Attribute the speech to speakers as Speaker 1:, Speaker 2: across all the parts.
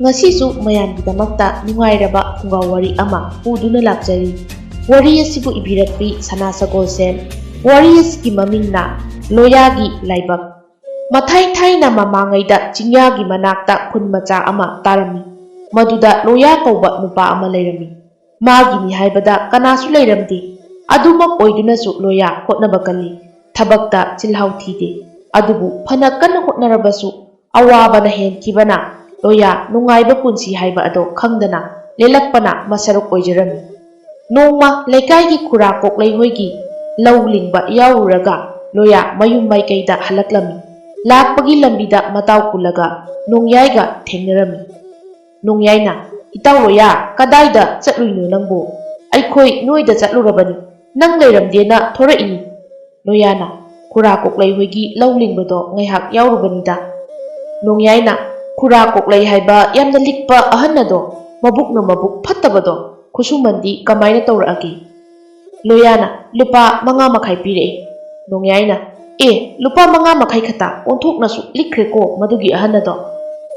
Speaker 1: ngasisu mayamgꯤꯗꯃꯛꯇ ꯅꯨꯡꯉꯥꯏꯔꯕ ꯐꯨꯡꯒꯥ ꯋꯥꯔꯤ ꯑꯃ ꯄꯨꯗꯨꯅ ꯂꯥꯛꯆꯔꯤ꯫ ꯋꯥꯔꯤ ꯑꯁꯤꯕꯨ ꯏꯕꯤꯔꯛꯄꯤ ꯁꯅꯥ ꯁꯒꯣꯜꯁꯦꯟ꯫ ꯋꯥꯔꯤ ꯑꯁꯤꯒꯤ ꯃꯃꯤꯡꯅ ꯂꯣꯌꯥꯒꯤ ꯂꯥꯏꯕꯛ꯫ ꯃꯊꯥꯏ ꯊꯥꯏꯅ ꯃꯃꯥꯡꯉꯩꯗ ꯆꯤꯡꯌꯥꯒꯤ ꯃꯅꯥꯛꯇ ꯈꯨꯟ ꯃꯆꯥ ꯑꯃ ꯇꯥꯔꯝꯃꯤ꯫ ꯃꯗꯨꯗ ꯂꯣꯌꯥ ꯀꯧꯕ ꯅꯨꯄꯥ ꯑꯃ ꯂꯩꯔꯝꯃꯤ꯫ ꯃꯥꯒꯤꯅꯤ ꯍꯥꯏꯕꯗ ꯀꯅꯥꯁꯨ ꯂꯩꯔꯝꯗꯦ꯫ ꯑꯗꯨꯃꯛ ꯑꯣꯏꯗꯨꯅꯁꯨ ꯂꯣꯌꯥ ꯍꯣꯠꯅꯕ ꯀꯜꯂꯤ, ꯊꯕꯛꯇ ꯆꯤꯜꯍꯥꯎ ꯊꯤꯗꯦ꯫ ꯑꯗꯨꯕꯨ ꯐꯅ ꯀꯟꯅ ꯍꯣꯠꯅꯔꯕꯁꯨ ꯑꯋꯥꯕꯅ ꯍꯦꯟꯈꯤꯕꯅ ꯂꯣꯌꯥ ꯅꯨꯡꯉꯥꯏꯕ ꯄꯨꯟꯁꯤ ꯍꯥꯏꯕ ꯑꯗꯣ ꯈꯪꯗꯅ ꯂꯦꯜꯂꯛꯄꯅ ꯃꯁꯔꯨꯛ ꯑꯣꯏꯖꯔꯝꯃꯤ꯫ ꯅꯣꯡꯃ ꯂꯩꯀꯥꯏꯒꯤ ꯈꯨꯔꯥ ꯀꯣꯛꯂꯩ ꯍꯣꯏꯒꯤ ꯂꯧ ꯂꯤꯡꯕ ꯌꯥꯎꯔꯨꯔꯒ ꯂꯣꯌꯥ ꯃꯌꯨꯝ ꯃꯥꯏꯀꯩꯗ ꯍꯜꯂꯛꯂꯝꯃꯤ꯫ ꯂꯥꯛꯄꯒꯤ ꯂꯝꯕꯤꯗ ꯃꯇꯥꯎ ꯀꯨꯜꯂꯒ ꯅꯣꯡꯌꯥꯏꯒ ꯊꯦꯡꯅꯔꯝꯃꯤ꯫ ꯅꯣꯡꯌꯥꯏꯅ, "ꯏꯇꯥꯎ ꯂꯣꯌꯥ, ꯀꯗꯥꯏꯗ ꯆꯠꯂꯨꯏꯅꯣ ꯅꯪꯕꯨ? ꯑꯩꯈꯣꯏ ꯅꯣꯏꯗ ꯆꯠꯂꯨꯔꯕꯅꯤ, ꯅꯪ ꯂꯩꯔꯝꯗꯦꯅ ꯊꯣꯔꯛꯏꯅꯤ꯫ ꯂꯣꯌꯥꯅ, "ꯈꯨꯔꯥ ꯀꯣꯛꯂꯩ ꯍꯣꯏꯒꯤ ꯂꯧ ꯂꯤꯡꯕꯗꯣ ꯉꯥꯏꯍꯥꯛ ꯌꯥꯎꯔꯨꯕꯅꯤꯗ꯫ ꯅꯣꯡꯌꯥꯏꯅ, "ꯈꯨꯔꯥ ꯀꯣꯛꯂꯩ ꯍꯥꯏꯕ ꯌꯥꯝꯅ ꯂꯤꯛꯄ ꯑꯍꯟ ꯑꯗꯣ, ꯃꯕꯨꯛꯅ ꯃꯕꯨꯛ ꯐꯠꯇꯕꯗꯣ, ꯈꯨꯠꯁꯨꯃꯟꯗꯤ ꯀꯃꯥꯏꯅ ꯇꯧꯔꯛꯑꯒꯦ?" ꯂꯣꯌꯥꯅ, "ꯂꯨꯄꯥ 5.5 ꯄꯤꯔꯛꯑꯦ꯫ ꯅꯣꯡꯌꯥꯏꯅ, "ꯂꯨꯄꯥ 5.5 ꯈꯛꯇ? ꯑꯣꯟꯊꯣꯛꯅꯁꯨ ꯂꯤꯛꯈ꯭ꯔꯦꯀꯣ ꯃꯗꯨꯒꯤ ꯑꯍꯟ ꯑꯗꯣ꯫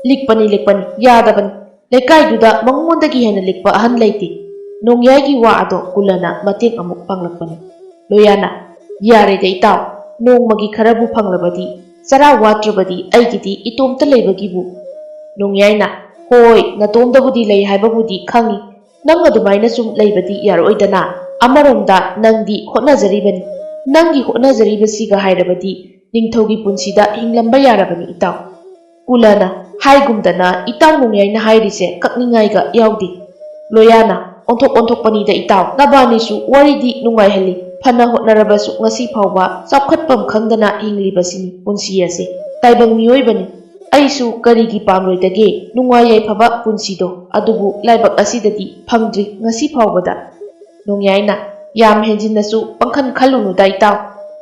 Speaker 1: ꯂꯤꯛꯄꯅꯤ ꯂꯤꯛꯄꯅꯤ, ꯌꯥꯗꯕꯅꯤ, ꯂꯩꯀꯥꯏꯗꯨꯗ ꯃꯉꯣꯟꯗꯒꯤ ꯍꯦꯟꯅ ꯂꯤꯛꯄ ꯑꯍꯟ ꯂꯩꯇꯦ꯫ ꯅꯣꯡꯌꯥꯏꯒꯤ ꯋꯥ ꯑꯗꯣ ꯀꯨꯜꯂꯅ ꯃꯇꯦꯡ ꯑꯃꯨꯛ ꯄꯥꯡꯂꯛꯄꯅꯤ꯫ ꯂꯣꯌꯥꯅ, "ꯌꯥꯔꯦꯗ ꯏꯇꯥꯎ, ꯅꯣꯡꯃꯒꯤ ꯈꯔꯕꯨ ꯐꯪꯂꯕꯗꯤ, ꯆꯔꯥ ꯋꯥꯠꯇ꯭ꯔꯕꯗꯤ ꯑꯩꯒꯤꯗꯤ ꯏꯇꯣꯝꯇ ꯂꯩꯕꯒꯤꯕꯨ." ꯅꯣꯡꯌꯥꯏꯅ, "ꯍꯣꯏ, ꯅꯇꯣꯝꯗꯕꯨꯗꯤ ꯂꯩ ꯍꯥꯏꯕꯕꯨꯗꯤ ꯈꯪꯏ꯫ ꯅꯪ ꯑꯗꯨꯃꯥꯏꯅ ꯁꯨꯝ ꯂꯩꯕꯗꯤ ꯌꯥꯔꯛꯑꯣꯏꯗꯅ꯫ ꯑꯃꯔꯣꯝꯗ ꯅꯪꯗꯤ ꯍꯣꯠꯅꯖꯔꯤꯕꯅꯤ꯫ ꯅꯪꯒꯤ ꯍꯣꯠꯅꯖꯔꯤꯕꯁꯤꯒ ꯍꯥꯏꯔꯕꯗꯤ ꯅꯤꯡꯊꯧꯒꯤ ꯄꯨꯟꯁꯤꯗ ꯍꯤꯡꯂꯝꯕ ꯌꯥꯔꯕꯅꯤ ꯏꯇꯥꯎ." ꯀꯨꯜꯂꯅ, "ꯍꯥꯏꯒꯨꯝꯗꯅ ꯏꯇꯥꯎ ꯅꯣꯡꯌꯥꯏꯅ ꯍꯥꯏꯔꯤꯁꯦ ꯀꯛꯅꯤꯡꯉꯥꯏꯒ ꯌꯥꯎꯗꯦ." ꯂꯣꯌꯥꯅ, "ꯑꯣꯟꯊꯣꯛꯄꯅꯤꯗ ꯏꯇꯥꯎ, ꯅꯕꯥꯅꯤꯁꯨ ꯋꯥꯔꯤꯗꯤ ꯅꯨꯡꯉꯥꯏꯍꯜꯂꯤ꯫ ꯐꯅ ꯍꯣꯠꯅꯔꯕꯁꯨ ꯉꯁꯤ ꯐꯥꯎꯕ ꯆꯥꯎꯈꯠꯐꯝ ꯈꯪꯗꯅ ꯍꯤꯡꯂꯤꯕꯁꯤꯅꯤ ꯄꯨꯟꯁꯤ ꯑꯁꯦ꯫ ꯇꯥꯏꯕꯪ ꯃꯤꯑꯣꯏꯕꯅꯤ꯫ ꯑꯩꯁꯨ ꯀꯔꯤꯒꯤ ꯄꯥꯝꯂꯣꯏꯗꯒꯦ ꯅꯨꯡꯉꯥꯏ ꯌꯥꯏꯐꯕ ꯄꯨꯟꯁꯤꯗꯣ, ꯑꯗꯨꯕꯨ ꯂꯥꯏꯕꯛ ꯑꯁꯤꯗꯗꯤ ꯐꯪꯗ꯭ꯔꯤ ꯉꯁꯤ ꯐꯥꯎꯕꯗ." ꯅꯣꯡꯌꯥꯏꯅ, "ꯌꯥꯝ ꯍꯦꯟꯖꯤꯟꯅꯁꯨ ꯄꯪꯈꯟ ꯈꯜꯂꯨꯅꯨꯗ ꯏꯇꯥꯎ꯫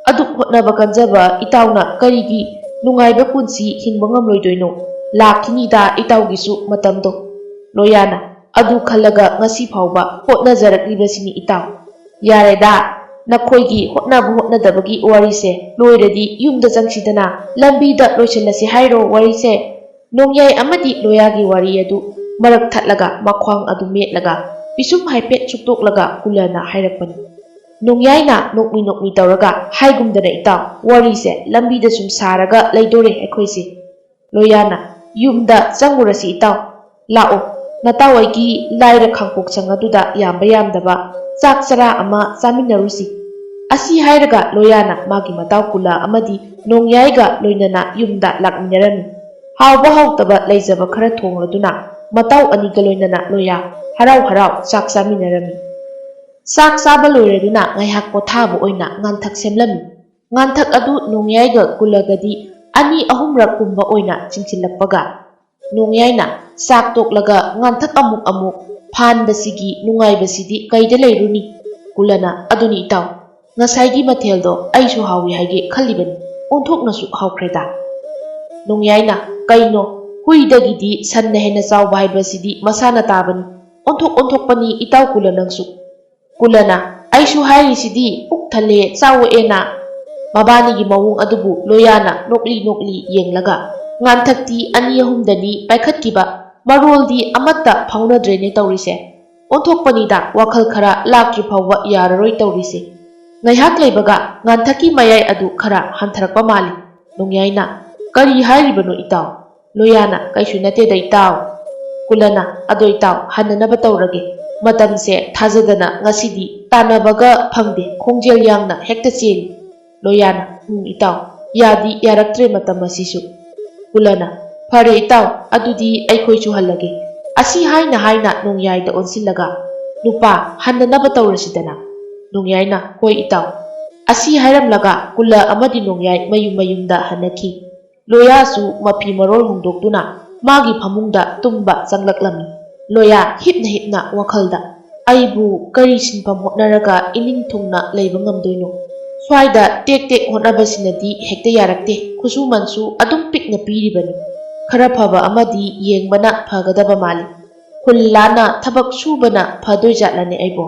Speaker 1: ꯑꯗꯨꯛ ꯍꯣꯠꯅꯕ ꯀꯟꯖꯕ ꯏꯇꯥꯎꯅ ꯀꯔꯤꯒꯤ ꯅꯨꯡꯉꯥꯏꯕ ꯄꯨꯟꯁꯤ ꯍꯤꯡꯕ ꯉꯝꯂꯣꯏꯗꯣꯏꯅꯣ? ꯂꯥꯛꯈꯤꯅꯤꯗ ꯏꯇꯥꯎꯒꯤꯁꯨ ꯃꯇꯝꯗꯣ." ꯂꯣꯌꯥꯅ, "ꯑꯗꯨ ꯈꯜꯂꯒ ꯉꯁꯤ ꯐꯥꯎꯕ ꯍꯣꯠꯅꯖꯔꯛꯂꯤꯕꯁꯤꯅꯤ ꯏꯇꯥꯎ." "ꯌꯥꯔꯦꯗ, ꯅꯈꯣꯏꯒꯤ ꯍꯣꯠꯅꯕꯒꯤ ꯋꯥꯔꯤꯁꯦ ꯂꯣꯏꯔꯗꯤ ꯌꯨꯝꯗ ꯆꯪꯁꯤꯗꯅ, ꯂꯝꯕꯤꯗ ꯂꯣꯏꯁꯤꯜꯂꯁꯤ ꯍꯥꯏꯔꯣ ꯋꯥꯔꯤꯁꯦ?" ꯅꯣꯡꯌꯥꯏ ꯑꯃꯗꯤ ꯂꯣꯌꯥꯒꯤ ꯋꯥꯔꯤ ꯑꯗꯨ ꯃꯔꯛ ꯊꯠꯂꯒ ꯃꯈ꯭ꯋꯥꯡ ꯑꯗꯨ ꯃꯦꯠꯂꯒ ꯄꯤꯁꯨꯝ ꯍꯥꯏꯐꯦꯠ ꯁꯨꯛꯇꯣꯛꯂꯒ ꯀꯨꯜꯂꯅ ꯍꯥꯏꯔꯛꯄꯅꯤ꯫ ꯅꯣꯡꯌꯥꯏꯅ ꯅꯣꯛꯃꯤ ꯇꯧꯔꯒ, "ꯍꯥꯏꯒꯨꯝꯗꯅ ꯏꯇꯥꯎ, ꯋꯥꯔꯤꯁꯦ ꯂꯝꯕꯤꯗ ꯁꯨꯝ ꯁꯥꯔꯒ ꯂꯩꯗꯣꯔꯦ ꯑꯩꯈꯣꯏꯁꯦ." ꯂꯣꯌꯥꯅ, "ꯌꯨꯝꯗ ꯆꯪꯉꯨꯔꯁꯤ ꯏꯇꯥꯎ꯫ ꯂꯥꯛꯑꯣ, ꯅꯇꯥꯎ ꯑꯩꯒꯤ ꯂꯥꯏꯔ ꯈꯥꯡꯄꯣꯛꯁꯪ ꯑꯗꯨꯗ ꯌꯥꯝꯕ ꯌꯥꯝꯗꯕ ꯆꯥꯛ ꯆꯔꯥ ꯑꯃ ꯆꯥꯃꯤꯟꯅꯔꯨꯁꯤ." ꯑꯁꯤ ꯍꯥꯏꯔꯒ ꯂꯣꯌꯥꯅ ꯃꯥꯒꯤ ꯃꯇꯥꯎ ꯀꯨꯜꯂ ꯑꯃꯗꯤ ꯅꯣꯡꯌꯥꯏꯒ ꯂꯣꯏꯅꯅ ꯌꯨꯝꯗ ꯂꯥꯛꯃꯤꯟꯅꯔꯝꯃꯤ꯫ ꯍꯥꯎꯕ ꯍꯥꯎꯇꯕ ꯂꯩꯖꯕ ꯈꯔ ꯊꯣꯡꯂꯗꯨꯅ ꯃꯇꯥꯎ ꯑꯅꯤꯒ ꯂꯣꯏꯅꯅ ꯂꯣꯌꯥ ꯍꯔꯥꯎ ꯆꯥꯛ ꯆꯥꯃꯤꯟꯅꯔꯝꯃꯤ꯫ ꯆꯥꯛ ꯆꯥꯕ ꯂꯣꯏꯔꯗꯨꯅ ꯉꯥꯏꯍꯥꯛ ꯄꯣꯊꯥꯕ ꯑꯣꯏꯅ ꯉꯥꯟꯊꯛ ꯁꯦꯝꯂꯝꯃꯤ꯫ ꯉꯥꯟꯊꯛ ꯑꯗꯨ ꯅꯣꯡꯌꯥꯏꯒ ꯀꯨꯜꯂꯒꯗꯤ 2-3 ꯀꯨꯝꯕ ꯑꯣꯏꯅ ꯆꯤꯡꯁꯤꯜꯂꯛꯄꯒ ꯅꯣꯡꯌꯥꯏꯅ ꯆꯥꯛ ꯇꯣꯛꯂꯒ ꯉꯥꯟꯊꯛ ꯑꯃꯨꯛ ꯐꯥꯟꯕꯁꯤꯒꯤ ꯅꯨꯡꯉꯥꯏꯕꯁꯤꯗꯤ ꯀꯩꯗ ꯂꯩꯔꯨꯅꯤ? ꯀꯨꯜꯂꯅ, "ꯑꯗꯨꯅꯤ ꯏꯇꯥꯎ, ꯉꯁꯥꯏꯒꯤ ꯃꯊꯦꯜꯗꯣ ꯑꯩꯁꯨ ꯍꯥꯎꯏ ꯍꯥꯏꯒꯦ ꯈꯜꯂꯤꯕꯅꯤ, ꯑꯣꯟꯊꯣꯛꯅꯁꯨ ꯍꯥꯎꯈ꯭ꯔꯦꯗ." ꯅꯣꯡꯌꯥꯏꯅ, "ꯀꯩꯅꯣ, ꯍꯨꯏꯗꯒꯤꯗꯤ ꯁꯟꯅ ꯍꯦꯟꯅ ꯆꯥꯎꯕ ꯍꯥꯏꯕꯁꯤꯗꯤ ꯃꯁꯥꯅ ꯇꯥꯕꯅꯤ꯫ ꯑꯣꯟꯊꯣꯛꯄꯅꯤ ꯏꯇꯥꯎ ꯀꯨꯜꯂ ꯅꯪꯁꯨ." ꯀꯨꯜꯂꯅ, "ꯑꯩꯁꯨ ꯍꯥꯏꯔꯤꯁꯤꯗꯤ ꯄꯨꯛ ꯊꯜꯂꯦ ꯆꯥꯎꯑꯦꯅ." ꯃꯕꯥꯅꯤꯒꯤ ꯃꯑꯣꯡ ꯑꯗꯨꯕꯨ ꯂꯣꯌꯥꯅ ꯅꯣꯛꯂꯤ ꯌꯦꯡꯂꯒ, "ꯉꯥꯟꯊꯛꯇꯤ 2-3ꯗꯅꯤ ꯄꯥꯏꯈꯠꯈꯤꯕ, ꯃꯔꯣꯜꯗꯤ ꯑꯃꯠꯇ ꯐꯥꯎꯅꯗ꯭ꯔꯦꯅꯦ ꯇꯧꯔꯤꯁꯦ꯫ ꯑꯣꯟꯊꯣꯛꯄꯅꯤꯗ, ꯋꯥꯈꯜ ꯈꯔ ꯂꯥꯛꯇ꯭ꯔꯤ ꯐꯥꯎꯕ ꯌꯥꯔꯔꯣꯏ ꯇꯧꯔꯤꯁꯦ." ꯉꯥꯏꯍꯥꯛ ꯂꯩꯕꯒ ꯉꯥꯟꯊꯛꯀꯤ ꯃꯌꯥꯏ ꯑꯗꯨ ꯈꯔ ꯍꯟꯊꯔꯛꯄ ꯃꯥꯜꯂꯤ꯫ ꯅꯣꯡꯌꯥꯏꯅ, "ꯀꯔꯤ ꯍꯥꯏꯔꯤꯕꯅꯣ ꯏꯇꯥꯎ?" ꯂꯣꯌꯥꯅ, "ꯀꯩꯁꯨ ꯅꯠꯇꯦꯗ ꯏꯇꯥꯎ." ꯀꯨꯜꯂꯅ, "ꯑꯗꯣ ꯏꯇꯥꯎ, ꯍꯟꯅꯅꯕ ꯇꯧꯔꯒꯦ. ꯃꯇꯝꯁꯦ ꯊꯥꯖꯗꯅ ꯉꯁꯤꯗꯤ ꯇꯥꯟꯅꯕꯒ ꯐꯪꯗꯦ, ꯈꯣꯡꯖꯦꯜ ꯌꯥꯡꯅ ꯍꯦꯛꯇ ꯆꯦꯜꯂꯤ." ꯂꯣꯌꯥꯅ, "ꯏꯇꯥꯎ, ꯌꯥꯗꯤ ꯌꯥꯔꯛꯇ꯭ꯔꯦ ꯃꯇꯝ ꯑꯁꯤꯁꯨ." ꯀꯨꯜꯂꯅ, "ꯐꯔꯦ ꯏꯇꯥꯎ, ꯑꯗꯨꯗꯤ ꯑꯩꯈꯣꯏꯁꯨ ꯍꯜꯂꯒꯦ." ꯑꯁꯤ ꯍꯥꯏꯅ ꯅꯣꯡꯌꯥꯏꯗ ꯑꯣꯟꯁꯤꯜꯂꯒ, "ꯅꯨꯄꯥ, ꯍꯟꯅꯅꯕ ꯇꯧꯔꯁꯤꯗꯅ." ꯅꯣꯡꯌꯥꯏꯅ, "ꯍꯣꯏ ꯏꯇꯥꯎ." ꯑꯁꯤ ꯍꯥꯏꯔꯝꯂꯒ ꯀꯨꯜꯂ ꯑꯃꯗꯤ ꯅꯣꯡꯌꯥꯏ ꯃꯌꯨꯝꯗ ꯍꯟꯅꯈꯤ꯫ ꯂꯣꯌꯥꯁꯨ ꯃꯐꯤ ꯃꯔꯣꯜ ꯍꯣꯡꯗꯣꯛꯇꯨꯅ ꯃꯥꯒꯤ ꯐꯃꯨꯡꯗ ꯇꯨꯝꯕ ꯆꯪꯂꯛꯂꯝꯃꯤ꯫ ꯂꯣꯌꯥ ꯍꯤꯞꯅ ꯋꯥꯈꯜꯗ, "ꯑꯩꯕꯨ ꯀꯔꯤ ꯁꯤꯟꯐꯝ ꯍꯣꯠꯅꯔꯒ ꯏꯅꯤꯡ ꯊꯨꯡꯅ ꯂꯩꯕ ꯉꯝꯗꯣꯏꯅꯣ? ꯁ꯭ꯋꯥꯏꯗ ꯇꯦꯛ ꯍꯣꯠꯅꯕꯁꯤꯅꯗꯤ ꯍꯦꯛꯇ ꯌꯥꯔꯛꯇꯦ, ꯈꯨꯠꯁꯨꯃꯟꯁꯨ ꯑꯗꯨꯝ ꯄꯤꯛꯅ ꯄꯤꯔꯤꯕꯅꯤ꯫ ꯈꯔ faba ꯑꯃꯗꯤ ꯌꯦꯡꯕꯅ ꯐꯒꯗꯕ ꯃꯥꯜꯂꯤ꯫ ꯈꯨꯜ ꯂꯥꯟꯅ ꯊꯕꯛ ꯁꯨꯕꯅ ꯐꯗꯣꯏꯖꯥꯠꯂꯅꯦ ꯑꯩꯕꯣ?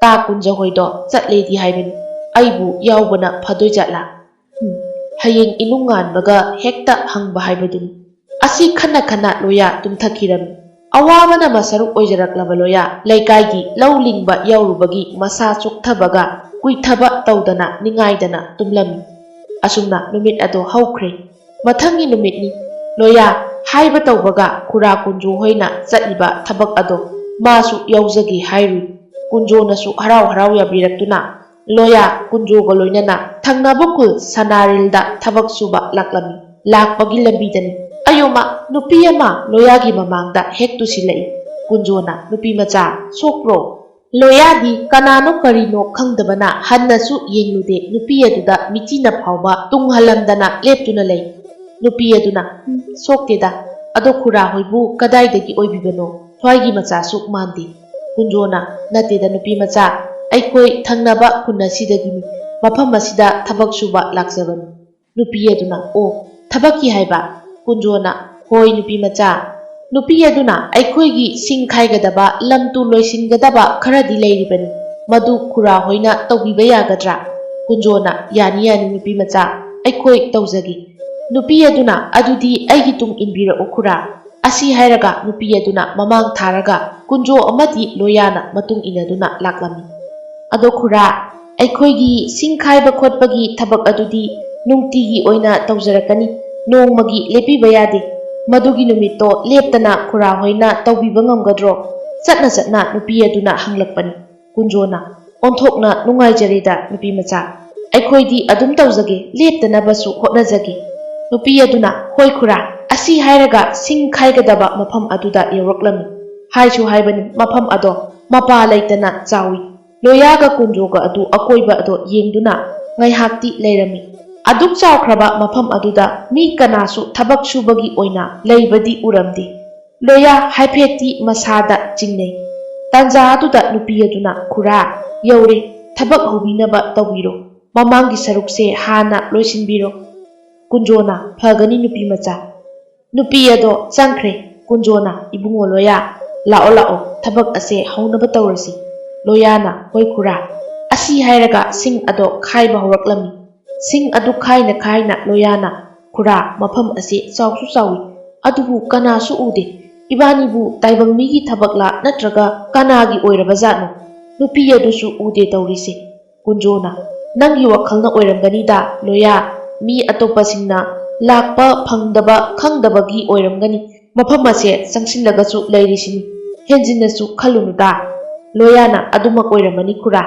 Speaker 1: ꯇꯥ ꯀꯨꯟꯖꯍꯣꯏꯗꯣ ꯆꯠꯂꯦꯗꯤ ꯍꯥꯏꯕꯅꯤ, ꯑꯩꯕꯨ ꯌꯥꯎꯕꯅ ꯐꯗꯣꯏꯖꯥꯠꯂꯥ? ꯍꯌꯦꯡ ꯏꯅꯨꯡ ꯉꯥꯟꯕꯒ ꯍꯦꯛꯇ ꯍꯪꯕ ꯍꯥꯏꯕꯗꯨꯅꯤ." ꯑꯁꯤ ꯈꯟꯅ ꯂꯣꯌꯥ ꯇꯨꯝꯊꯈꯤꯔꯝꯃꯤ꯫ ꯑꯋꯥꯕꯅ ꯃꯁꯔꯨꯛ ꯑꯣꯏꯖꯔꯛꯂꯕ ꯂꯣꯌꯥ ꯂꯩꯀꯥꯏꯒꯤ ꯂꯧ ꯂꯤꯡꯕ ꯌꯧꯔꯨꯕꯒꯤ ꯃꯁꯥ ꯆꯣꯛꯊꯕꯒ ꯀꯨꯏꯊꯕ ꯇꯧꯗꯅ ꯅꯤꯡꯉꯥꯏꯗꯅ ꯇꯨꯝꯂꯝꯃꯤ꯫ ꯑꯁꯨꯝꯅ ꯅꯨꯃꯤꯠ ꯑꯗꯣ ꯍꯧꯈ꯭ꯔꯦ꯫ ꯃꯊꯪꯒꯤ ꯅꯨꯃꯤꯠꯅꯤ꯫ ꯂꯣꯌꯥ ꯍꯥꯏꯕ ꯇꯧꯕꯒ ꯈꯨꯔꯥ ꯀꯨꯟꯖꯣ ꯍꯣꯏꯅ ꯆꯠꯂꯤꯕ ꯊꯕꯛ ꯑꯗꯣ ꯃꯥꯁꯨ ꯌꯥꯎꯖꯒꯦ ꯍꯥꯏꯔꯨꯏ꯫ ꯀꯨꯟꯖꯣꯅꯁꯨ ꯍꯔꯥꯎ ꯍꯔꯥꯎ ꯌꯥꯕꯤꯔꯛꯇꯨꯅ ꯂꯣꯌꯥ ꯀꯨꯟꯖꯣꯒ ꯂꯣꯏꯅꯅ ꯊꯪꯅꯕ ꯈꯨꯜ ꯁꯅꯥꯔꯤꯜꯗ ꯊꯕꯛ ꯁꯨꯕ ꯂꯥꯛꯂꯝꯃꯤ꯫ ꯂꯥꯛꯄꯒꯤ ꯂꯝꯕꯤꯗꯅꯤ ꯑꯌꯣꯃ ꯅꯨꯄꯤ ꯑꯃ ꯂꯣꯌꯥꯒꯤ ꯃꯃꯥꯡꯗ ꯍꯦꯛ ꯇꯨꯁꯤꯜꯂꯛꯏ꯫ ꯀꯨꯟꯖꯣꯅ ꯅꯨꯄꯤ ꯃꯆꯥ ꯁꯣꯛꯄ꯭ꯔꯣ? ꯂꯣꯌꯥꯗꯤ ꯀꯅꯥꯅꯣ ꯀꯔꯤꯅꯣ ꯈꯪꯗꯕꯅ ꯍꯟꯅꯁꯨ ꯌꯦꯡꯂꯨꯗꯦ ꯅꯨꯄꯤ ꯑꯗꯨꯗ ꯃꯤꯆꯤꯅ ꯐꯥꯎꯕ ꯇꯨꯡꯍꯜꯂꯝꯗꯅ ꯂꯦꯞꯇꯨꯅ ꯂꯩ꯫ ꯅꯨꯄꯤ ꯑꯗꯨꯅ ꯁꯣꯛꯇꯦꯗ ꯑꯗꯣ ꯈꯨꯔꯥ ꯍꯣꯏꯕꯨ ꯀꯗꯥꯏꯗꯒꯤ ꯑꯣꯏꯕꯤꯕꯅꯣ? ꯁ꯭ꯋꯥꯏꯒꯤ ꯃꯆꯥꯁꯨ ꯃꯥꯟꯗꯦ꯫ ꯀꯨꯟꯖꯣꯅ ꯅꯠꯇꯦꯗ ꯅꯨꯄꯤ ꯃꯆꯥ ꯑꯩꯈꯣꯏ ꯊꯪꯅꯕ ꯈꯨꯟ ꯑꯁꯤꯗꯒꯤꯅꯤ ꯃꯐꯝ ꯑꯁꯤꯗ ꯊꯕꯛ ꯁꯨꯕ ꯂꯥꯛꯆꯕꯅꯤ꯫ ꯅꯨꯄꯤ ꯑꯗꯨꯅ ꯑꯣ ꯊꯕꯛꯀꯤ ꯍꯥꯏꯕ? ꯀꯨꯟꯖꯣꯅ ꯍꯣꯏ ꯅꯨꯄꯤ ꯃꯆꯥ꯫ ꯅꯨꯄꯤ ꯑꯗꯨꯅ ꯑꯩꯈꯣꯏꯒꯤ ꯁꯤꯡ ꯈꯥꯏꯒꯗꯕ ꯂꯝ ꯇꯨ ꯂꯣꯏꯁꯤꯟꯒꯗꯕ ꯈꯔꯗꯤ ꯂꯩꯔꯤꯕꯅꯤ ꯃꯗꯨ ꯈꯨꯔꯥ ꯍꯣꯏꯅ ꯇꯧꯕꯤꯕ ꯌꯥꯒꯗ꯭ꯔꯥ? ꯀꯨꯟꯖꯣꯅ ꯌꯥꯅꯤ ꯌꯥꯅꯤ ꯅꯨꯄꯤ ꯃꯆꯥ ꯑꯩꯈꯣꯏ ꯇꯧꯖꯒꯦ꯫ ꯅꯨꯄꯤ ꯑꯗꯨꯅ ꯑꯗꯨꯗꯤ ꯑꯩꯒꯤ ꯇꯨꯡ ꯏꯟꯕꯤꯔꯛꯎ ꯈꯨꯔꯥ꯫ ꯑꯁꯤ ꯍꯥꯏꯔꯒ ꯅꯨꯄꯤ ꯑꯗꯨꯅ ꯃꯃꯥꯡ ꯊꯥꯔꯒ ꯀꯨꯟꯖꯣ ꯑꯃꯗꯤ ꯂꯣꯌꯥꯅ ꯃꯇꯨꯡ ꯏꯟꯅꯗꯨꯅ ꯂꯥꯛꯂꯝꯃꯤ꯫ ꯑꯗꯣ ꯈꯨꯔꯥ ꯑꯩꯈꯣꯏꯒꯤ ꯁꯤꯡ ꯈꯥꯏꯕ ꯈꯣꯠꯄꯒꯤ ꯊꯕꯛ ꯑꯗꯨꯗꯤ ꯅꯨꯡꯇꯤꯒꯤ ꯑꯣꯏꯅ ꯇꯧꯖꯔꯛꯀꯅꯤ ꯅꯣꯡꯃꯒꯤ ꯂꯦꯞꯄꯤꯕ ꯌꯥꯗꯦ꯫ ꯃꯗꯨꯒꯤ ꯅꯨꯃꯤꯠꯇꯣ ꯂꯦꯞꯇꯅ ꯈꯨꯔꯥ ꯍꯣꯏꯅ ꯇꯧꯕꯤꯕ ꯉꯝꯒꯗ꯭ꯔꯣ? ꯆꯠꯅ ꯆꯠꯅ ꯅꯨꯄꯤ ꯑꯗꯨꯅ ꯍꯪꯂꯛꯄꯅꯤ꯫ ꯀꯨꯟꯖꯣꯅ ꯑꯣꯟꯊꯣꯛꯅ ꯅꯨꯡꯉꯥꯏꯖꯔꯦꯗ ꯅꯨꯄꯤ ꯃꯆꯥ ꯑꯩꯈꯣꯏꯗꯤ ꯑꯗꯨꯝ ꯇꯧꯖꯒꯦ ꯂꯦꯞꯇꯅꯕꯁꯨ ꯍꯣꯠꯅꯖꯒꯦ꯫ ꯅꯨꯄꯤ ꯑꯗꯨꯅ ꯍꯣꯏ ꯈꯨꯔꯥ꯫ ꯑꯁꯤ ꯍꯥꯏꯔꯒ ꯁꯤꯡ ꯈꯥꯏꯒꯗꯕ ꯃꯐꯝ ꯑꯗꯨꯗ ꯌꯧꯔꯛꯂꯝꯃꯤ꯫ ꯍꯥꯏꯁꯨ ꯍꯥꯏꯕꯅꯤ ꯃꯐꯝ ꯑꯗꯣ ꯃꯄꯥ ꯂꯩꯇꯅ ꯆꯥꯎꯏ꯫ ꯂꯣꯌꯥꯒ ꯀꯨꯟꯖꯣꯒ ꯑꯗꯨ ꯑꯀꯣꯏꯕ ꯑꯗꯣ ꯌꯦꯡꯗꯨꯅ ꯉꯥꯏꯍꯥꯛꯇꯤ ꯂꯩꯔꯝꯃꯤ꯫ ꯑꯗꯨꯛ ꯆꯥꯎꯈ꯭ꯔꯕ ꯃꯐꯝ ꯑꯗꯨꯗ ꯃꯤ ꯀꯅꯥꯁꯨ ꯊꯕꯛ ꯁꯨꯕꯒꯤ ꯑꯣꯏꯅ ꯂꯩꯕꯗꯤ ꯎꯔꯝꯗꯦ꯫ ꯂꯣꯌꯥ ꯍꯥꯏꯐꯦꯠꯇꯤ ꯃꯁꯥꯗ ꯆꯤꯡꯅꯩ꯫ ꯇꯥꯟꯖꯥ ꯑꯗꯨꯗ ꯅꯨꯄꯤ ꯑꯗꯨꯅ ꯈꯨꯔꯥ ꯌꯧꯔꯦ ꯊꯕꯛ ꯍꯧꯕꯤꯅꯕ ꯇꯧꯕꯤꯔꯣ ꯃꯃꯥꯡꯒꯤ ꯁꯔꯨꯛꯁꯦ ꯍꯥꯟꯅ ꯂꯣꯏꯁꯤꯟꯕꯤꯔꯣ꯫ ꯀꯨꯟꯖꯣꯅ ꯐꯒꯅꯤ ꯅꯨꯄꯤ ꯃꯆꯥ꯫ ꯅꯨꯄꯤ ꯑꯗꯣ ꯆꯪꯈ꯭ꯔꯦ꯫ ꯀꯨꯟꯖꯣꯅ ꯏꯕꯨꯡꯉꯣ ꯂꯣꯌꯥ ꯂꯥꯛꯑꯣ ꯂꯥꯛꯑꯣ ꯊꯕꯛ ꯑꯁꯦ ꯍꯧꯅꯕ ꯇꯧꯔꯁꯤ꯫ ꯂꯣꯌꯥꯅ ꯍꯣꯏ ꯈꯨꯔꯥ꯫ ꯑꯁꯤ ꯍꯥꯏꯔꯒ ꯁꯤꯡ ꯑꯗꯣ ꯈꯥꯏꯕ ꯍꯧꯔꯛꯂꯝꯃꯤ꯫ ꯁꯤꯡ ꯑꯗꯨ ꯈꯥꯏꯅ ꯈꯥꯏꯅ ꯂꯣꯌꯥꯅ ꯈꯨꯔꯥ ꯃꯐꯝ ꯑꯁꯤ ꯆꯥꯎꯁꯨ ꯆꯥꯎꯏ ꯑꯗꯨꯕꯨ ꯀꯅꯥꯁꯨ ꯎꯗꯦ ꯏꯕꯥꯅꯤꯕꯨ ꯇꯥꯏꯕꯪ ꯃꯤꯒꯤ ꯊꯕꯛꯂꯥ ꯅꯠꯇ꯭ꯔꯒ ꯀꯅꯥꯒꯤ ꯑꯣꯏꯔꯕꯖꯥꯠꯅꯣ? ꯅꯨꯄꯤ ꯑꯗꯨꯁꯨ ꯎꯗꯦ ꯇꯧꯔꯤꯁꯦ꯫ ꯀꯨꯟꯖꯣꯅ ꯅꯪꯒꯤ ꯋꯥꯈꯜꯅ ꯑꯣꯏꯔꯝꯒꯅꯤꯗ ꯂꯣꯌꯥ ꯃꯤ ꯑꯇꯣꯞꯄꯁꯤꯡꯅ ꯂꯥꯛꯄ ꯐꯪꯗꯕ ꯈꯪꯗꯕꯒꯤ ꯑꯣꯏꯔꯝꯒꯅꯤ ꯃꯐꯝ ꯑꯁꯦ ꯆꯪꯁꯤꯜꯂꯒꯁꯨ ꯂꯩꯔꯤꯁꯤꯅꯤ ꯍꯦꯟꯖꯤꯟꯅꯁꯨ ꯈꯜꯂꯨꯅꯨꯗ꯫ ꯂꯣꯌꯥꯅ ꯑꯗꯨꯃꯛ ꯑꯣꯏꯔꯝꯃꯅꯤ ꯈꯨꯔꯥ꯫